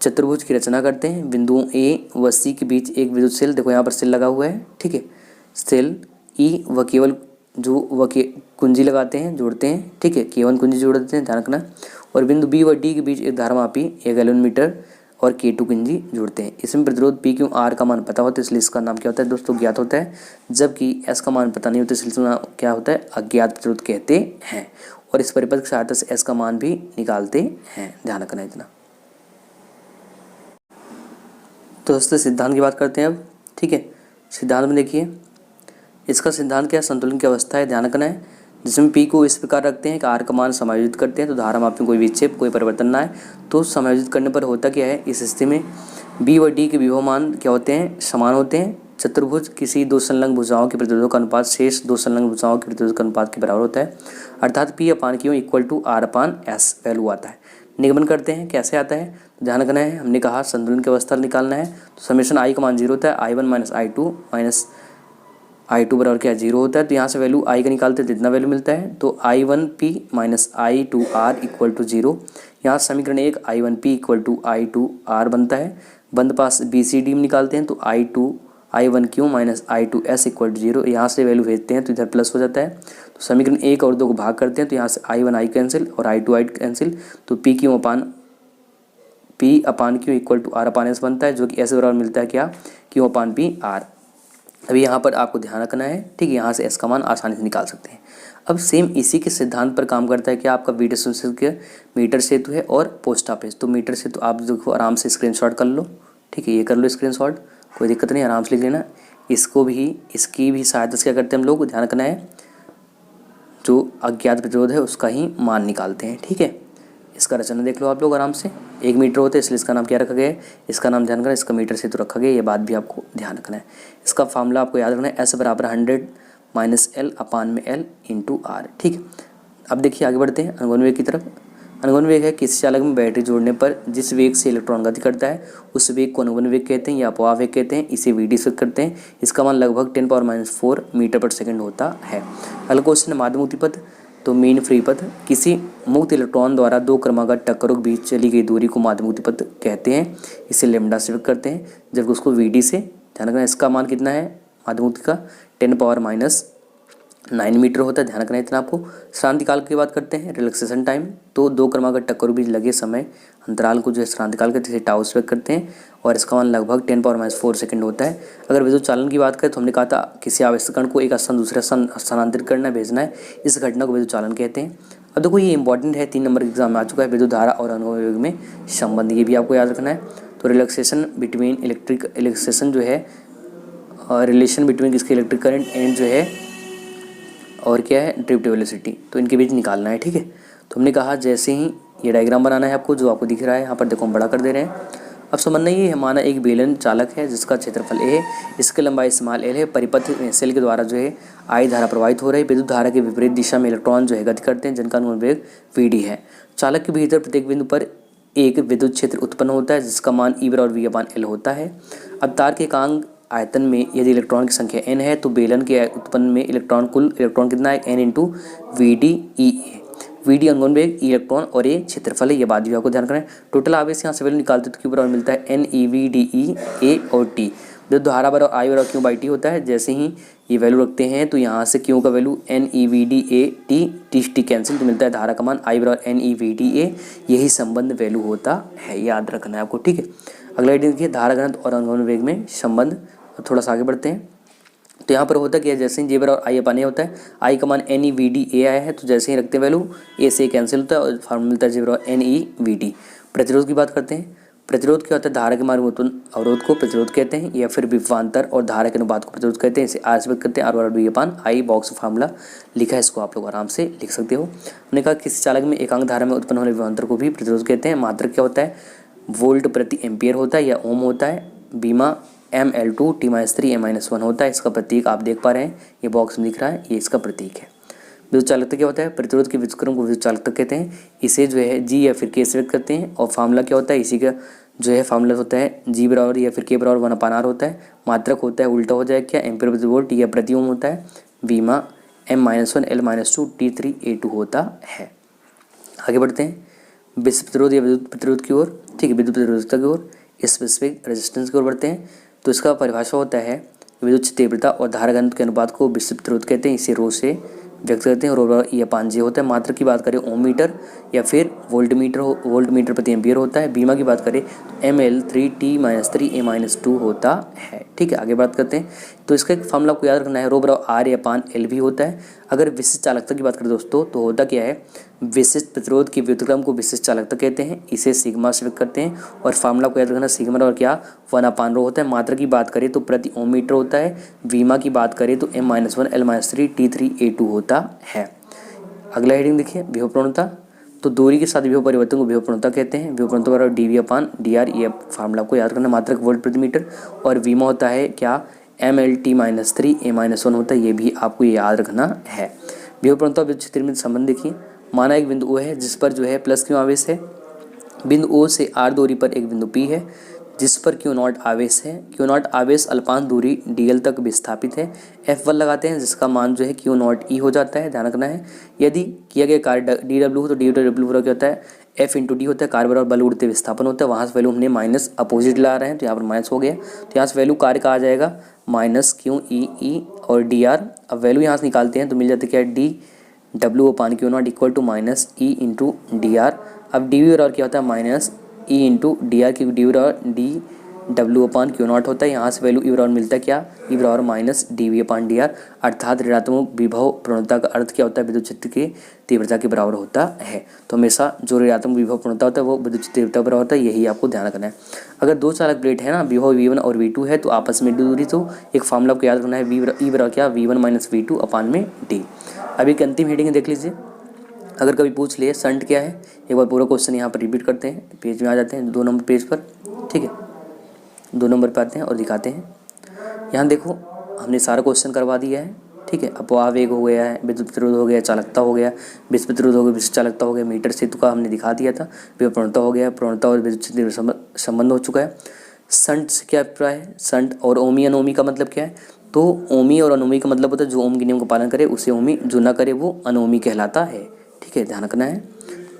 चतुर्भुज की रचना करते हैं। बिंदुओं A व C के बीच एक विद्युत सेल, देखो यहाँ पर सेल लगा हुआ है, ठीक है, सेल E व केवल जो व के कुंजी लगाते हैं, जोड़ते हैं, ठीक है, केवल कुंजी जोड़ देते हैं, ध्यान रखना। और बिंदु B व D के बीच एक धारामापी 1 गैलन मीटर और K2 कुंजी जोड़ते हैं। इसमें प्रतिरोध P, Q, R का मान पता होता है, इसलिए इसका नाम क्या होता है दोस्तों, ज्ञात होता है। जबकि S का मान पता नहीं होता, इसलिए इसका क्या होता है, अज्ञात प्रतिरोध कहते हैं। और इस परिपथ की सहायता से S का मान भी निकालते हैं, ध्यान रखना इतना। तो दोस्तों सिद्धांत की बात करते हैं अब, ठीक है। सिद्धांत में देखिए, इसका सिद्धांत क्या है, संतुलन की अवस्था है, ध्यान रखना है, जिसमें P को इस प्रकार रखते हैं कि R का मान समायोजित करते हैं तो धारा माप में कोई विक्षेप कोई परिवर्तन ना है। तो समायोजित करने पर होता क्या है, इस स्थिति में B व D के विभव मान क्या होते हैं, समान होते हैं। चतुर्भुज किसी दो संलग्न भुजाओं के प्रतिरोधों का अनुपात शेष दो संलग्न भुजाओं के प्रतिरोध का अनुपात के बराबर होता है, अर्थात P/Q equal to R/S value आता है। निगमन करते हैं, कैसे आता है, ध्यान रखना है, हमने कहा संतुलन की अवस्था निकालना है, तो समेशन I का मान 0 होता है, I1 माइनस I2 बराबर क्या 0 होता है। तो यहाँ से वैल्यू I का निकालते हैं, जितना वैल्यू मिलता है, तो I1P minus I2R equal to 0। यहाँ समीकरण 1 I1P इक्वल टू I2R बनता है। बंद पास BCD में निकालते हैं तो I1Q minus I2S equal to 0। यहाँ से वैल्यू भेजते हैं तो इधर प्लस हो जाता है। तो समीकरण 1 और 2 को भाग करते हैं तो यहाँ से I1 कैंसिल और I2 कैंसिल, तो P/Q इक्वल टू R/S बनता है, जो कि S बराबर मिलता है क्या, Q/PR। अभी यहाँ पर आपको ध्यान रखना है, ठीक है, यहाँ से S का मान आसानी से निकाल सकते हैं। अब सेम इसी के सिद्धांत पर काम करता है कि आपका मीटर सेतु है और पोस्ट ऑफिस। तो मीटर सेतु आप देखो आराम से स्क्रीनशॉट कर लो, ठीक है, ये कर लो स्क्रीनशॉट, कोई दिक्कत नहीं, आराम से लिख लेना। इसकी भी सहायता से क्या करते हैं हम लोग, ध्यान रखना है, जो अज्ञात प्रतिरोध है उसका ही मान निकालते हैं, ठीक है। इसका रचना देख लो आप लोग आराम से, 1 मीटर होता है इसलिए इसका नाम क्या रखा गया है, इसका नाम ध्यान रखना, इसका मीटर से तो रखा गया, ये बात भी आपको ध्यान रखना है। इसका फार्मूला आपको याद रखना है, S बराबर 100 माइनस L/L इंटू R, ठीक है। अब देखिए आगे बढ़ते हैं अनुगमन वेग की तरफ। अनुगमन वेग है किसी चालक में बैटरी जोड़ने पर जिस वेग से इलेक्ट्रॉन गति करता है उस वेग को अनुगमन वेग कहते हैं या अपवाह वेग कहते हैं, इसे VD से करते हैं। इसका मान लगभग 10⁻⁴ मीटर पर सेकंड होता है। अगला क्वेश्चन है माध्यम उद्दीपक तो मीन फ्री पथ किसी मुक्त इलेक्ट्रॉन द्वारा दो क्रमागत टक्करों के बीच चली गई दूरी को माध्यमुक्ति पथ कहते हैं। इसे लैम्डा से व्यक्त करते हैं, जबकि उसको वी से ध्यान रखना। इसका मान कितना है माध्यमुक्ति का 10⁻⁹ मीटर होता है, ध्यान रखना इतना आपको। श्रांतिकाल की बात करते हैं, रिलैक्सेशन टाइम, तो दो क्रमागत टक्करों के बीच लगे समय अंतराल को जो है श्रांतिकाल कहते हैं, टाउ से व्यक्त करते हैं और इसका मान लगभग 10⁻⁴ सेकंड होता है। अगर विद्युत चालन की बात करें तो हमने कहा था किसी आवेशित कण को एक स्थान दूसरे स्थान स्थानांतरित करना है, भेजना है, इस घटना को विद्युत चालन कहते हैं। अब देखो ये इंपॉर्टेंट है, 3 नंबर एग्जाम में आ चुका है, विद्युत धारा और अनुनाद वेग में संबंध, ये भी आपको याद रखना है। तो रिलैक्सेशन बिटवीन रिलैक्सेशन जो है रिलेशन बिटवीन किसके इलेक्ट्रिक करंट एंड जो है और क्या है ड्रिफ्ट वेलोसिटी, तो इनके बीच निकालना है, ठीक है। तो हमने कहा जैसे ही ये डायग्राम बनाना है आपको, जो आपको दिख रहा है यहाँ पर, देखो हम बड़ा कर दे रहे हैं। अब समझना ये है, माना एक बेलन चालक है जिसका क्षेत्रफल ए है, इसकी लंबाई स्मॉल एल है, परिपथ सेल के द्वारा जो है आई धारा प्रवाहित हो रही है, विद्युत धारा के विपरीत दिशा में इलेक्ट्रॉन जो है गति करते हैं, जिनका अनुनाद वेग वी है। चालक के भीतर प्रत्येक बिंदु पर एक विद्युत क्षेत्र उत्पन्न होता है जिसका मान ई बराबर वी/एल होता है। अब तार के एकांक आयतन में यदि इलेक्ट्रॉन की संख्या n है तो बेलन के उत्पन्न में कुल इलेक्ट्रॉन कितना है n × VD/E। VD अनुनाद वेग, इलेक्ट्रॉन और ये क्षेत्रफल है, ये बात भी आपको ध्यान रखना है। टोटल आवेश यहाँ से वैल्यू निकालते तो क्यू बराबर मिलता है NeVDE और T। विद्युत धारा बराबर I बराबर Q/T होता है। जैसे ही ये वैल्यू रखते हैं तो यहाँ से Q का वैल्यू NeVDA T कैंसिल, तो मिलता है धारा का मान I बराबर NeVDA। यही संबंध वैल्यू होता है, याद रखना है आपको, ठीक है। अगला आइडिया देखिए, धारा घनत्व और अनुनाद वेग में संबंध। थोड़ा सा आगे बढ़ते हैं तो यहाँ पर होता क्या है, जैसे ही J बराबर I/A होता है, I का मान NeVDA आया है, तो जैसे ही रखते हैं वैल्यू A से कैंसिल होता है और फार्मूला मिलता है J बराबर NeVD। प्रतिरोध की बात करते हैं, प्रतिरोध क्या होता है, धारा के मार्ग में उत्पन्न अवरोध को प्रतिरोध कहते हैं, या फिर विभवांतर और धारा के अनुपात को प्रतिरोध कहते हैं। इसे R से व्यक्त करते हैं, R बराबर V/I, बॉक्स फार्मूला लिखा है, इसको आप लोग आराम से लिख सकते हो। हमने कहा किसी चालक में एकांक धारा में उत्पन्न होने विभवांतर को भी प्रतिरोध कहते हैं। मात्रक क्या होता है, वोल्ट प्रति एम्पियर होता है या ओम होता है। बीमा mL2 T-3 होता है, इसका प्रतीक आप देख पा रहे हैं, ये बॉक्स में दिख रहा है, ये इसका प्रतीक है। विद्युत चालकता क्या होता है, प्रतिरोध के व्युत्क्रम को विद्युत चालकता कहते हैं। इसे जो है G या फिर K से व्यक्त करते हैं और फार्मूला क्या होता है, इसी का जो है फार्मूला होता है G बराबर या फिर K बराबर 1/R होता है। मात्रक होता है उल्टा हो जाए क्या, एम्पियर प्रति वोल्ट या प्रति ओम होता है। बीमा m-1 L-2 T3A2 होता है। आगे बढ़ते हैं विद्युत प्रतिरोध या विद्युत प्रतिरोध की ओर, ठीक है, विद्युत प्रतिरोधकता की ओर, स्पेसिफिक रेजिस्टेंस की ओर बढ़ते हैं। तो इसका परिभाषा होता है विद्युत तीव्रता और धारा घनत्व के अनुपात को विद्युत प्रतिरोध कहते हैं। इसे रो से व्यक्त करते हैं, रो बराबर E/J होता है। मात्रक की बात करें ओम मीटर या फिर वोल्ट मीटर प्रति एम्पियर होता है। बीमा की बात करें तो mL3T-3A-2 होता है, ठीक है। आगे बात करते हैं तो इसका एक फॉर्मूला को याद रखना है, रो बराबर R/L होता है। अगर विशिष्ट चालकता की बात करें दोस्तों तो होता क्या है, विशिष्ट प्रतिरोध के व्युत्क्रम को विशिष्ट चालकता कहते हैं। इसे सिग्मा से व्यक्त करते हैं और फार्मूला को याद रखना, सिग्मा और क्या 1/ρ होता है। मात्रा की बात करें तो प्रति ओम मीटर होता है। बीमा की बात करें तो m-1 L-3 T3A2 होता है। अगला हेडिंग देखिए, विभव प्रवणता। तो दूरी के साथ विभव परिवर्तन को विभव प्रवणता कहते हैं। विभव प्रवणता बराबर dV/dr, ये फार्मूला को याद रखना। मात्रक वोल्ट प्रति मीटर और बीमा होता है क्या mL/T-3A-1 होता है, ये भी आपको याद रखना है। विभव प्रवणता विद्युत क्षेत्र में संबंध देखिए, माना एक बिंदु O है जिस पर जो है प्लस Q आवेश है। बिंदु O से R दूरी पर एक बिंदु P है जिस पर Q0 आवेश है। Q0 आवेश अल्पांत दूरी dl तक विस्थापित है। F1 लगाते हैं जिसका मान जो है Q0e हो जाता है, ध्यान रखना है। यदि किया गया कार्य dw हो तो dw बराबर क्या होता है, F × d होता है। कार्य बराबर बल उड़ते विस्थापन होता है। वहाँ से वैल्यू हमने माइनस अपोजिट ला रहे हैं तो यहाँ पर माइनस हो गया, तो यहाँ से वैल्यू कार्य का आ जाएगा -QE और dr। अब वैल्यू यहाँ से निकालते हैं तो मिल जाती है क्या, dW/Q0 equal to -E × dr। अब dV बराबर क्या होता है, -E × dr, क्योंकि dV बराबर dW/Q0 होता है। यहाँ से वैल्यू E बराबर मिलता है क्या, E बराबर -dV/dr। अर्थात ऋणात्मक विभव प्रवणता का अर्थ क्या होता है, विद्युत क्षेत्र की तीव्रता के बराबर होता है। तो हमेशा जो ऋणात्मक विभव प्रवणता होता है वो विद्युत तीव्रता बराबर होता है, यही आपको ध्यान रखना है। अगर दो चालक प्लेट है ना, विभव V1 और V2 है, तो आपस में दूरी, तो एक फॉर्मूला को याद रखना है, E बराबर क्या, V1 - V2/d। अब एक अंतिम हेडिंग देख लीजिए, अगर कभी पूछ लिए शंट क्या है, एक बार पूरा क्वेश्चन यहाँ पर रिपीट करते हैं, पेज में आ जाते हैं 2 नंबर पेज पर, ठीक है, 2 नंबर पर आते हैं और दिखाते हैं। यहाँ देखो हमने सारा क्वेश्चन करवा दिया है, ठीक है। अपवाह वेग हो गया है, विद्युत प्रतिरोध हो गया, चालकता हो गया, विद्युत प्रतिरोध हो गया, विशिष्ट चालकता हो गया, मीटर सेतु का हमने दिखा दिया था, विभव प्रवणता हो गया, प्रवणता और विद्युत क्षेत्र संबंध हो चुका है। शंट से क्या अभिप्राय है, शंट और ओमी अनोमी का मतलब क्या है, तो ओमी और अनोमी का मतलब होता है जो ओम के नियम का पालन करे उसे ओमी, जो ना करे वो अनोमी कहलाता है। ठीक है, ध्यान रखना है।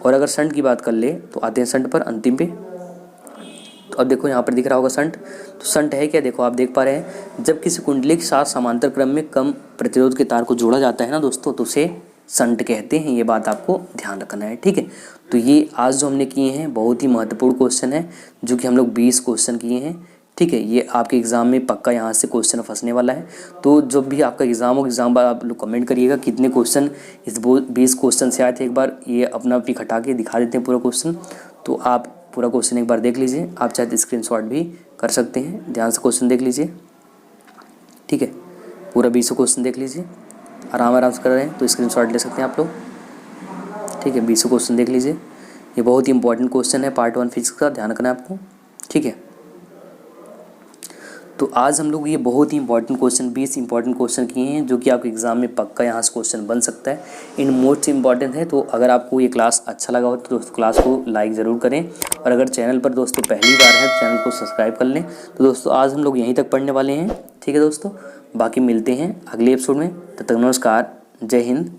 और अगर संट की बात कर ले तो आते हैं संट पर अंतिम पे। तो अब देखो यहाँ पर दिख रहा होगा संट। तो संट है क्या, देखो आप देख पा रहे हैं, जब किसी कुंडली के साथ समांतर क्रम में कम प्रतिरोध के तार को जोड़ा जाता है ना दोस्तों, तो उसे संट कहते हैं। ये बात आपको ध्यान रखना है। ठीक है, तो ये आज जो हमने किए हैं बहुत ही महत्वपूर्ण क्वेश्चन है, जो कि हम लोग 20 क्वेश्चन किए हैं। ठीक है, ये आपके एग्ज़ाम में पक्का यहाँ से क्वेश्चन फंसने वाला है। तो जब भी आपका एग्ज़ाम हो, एग्ज़ाम बाद आप लोग कमेंट करिएगा कितने क्वेश्चन इस 20 क्वेश्चन से आए थे। एक बार ये अपना पिक हटा के दिखा देते हैं पूरा क्वेश्चन, तो आप पूरा क्वेश्चन एक बार देख लीजिए। आप चाहे तो स्क्रीनशॉट भी कर सकते हैं। ध्यान से क्वेश्चन देख लीजिए। ठीक है, पूरा 20 क्वेश्चन देख लीजिए। आराम से कर रहे हैं तो स्क्रीनशॉट ले सकते हैं आप लोग। ठीक है, 20 क्वेश्चन देख लीजिए। ये बहुत ही इंपॉर्टेंट क्वेश्चन है पार्ट 1 फिजिक्स का, ध्यान रखना है आपको। ठीक है, तो आज हम लोग ये बहुत ही इंपॉर्टेंट क्वेश्चन 20 इंपॉर्टेंट क्वेश्चन किए हैं, जो कि आपके एग्जाम में पक्का यहाँ से क्वेश्चन बन सकता है। इन मोस्ट इंपॉर्टेंट है। तो अगर आपको ये क्लास अच्छा लगा हो तो दोस्तों क्लास को लाइक ज़रूर करें, और अगर चैनल पर दोस्तों पहली बार है तो चैनल को सब्सक्राइब कर लें। तो दोस्तों आज हम लोग यहीं तक पढ़ने वाले हैं। ठीक है दोस्तों, बाकी मिलते हैं अगले एपिसोड में। तब तक नमस्कार, जय हिंद,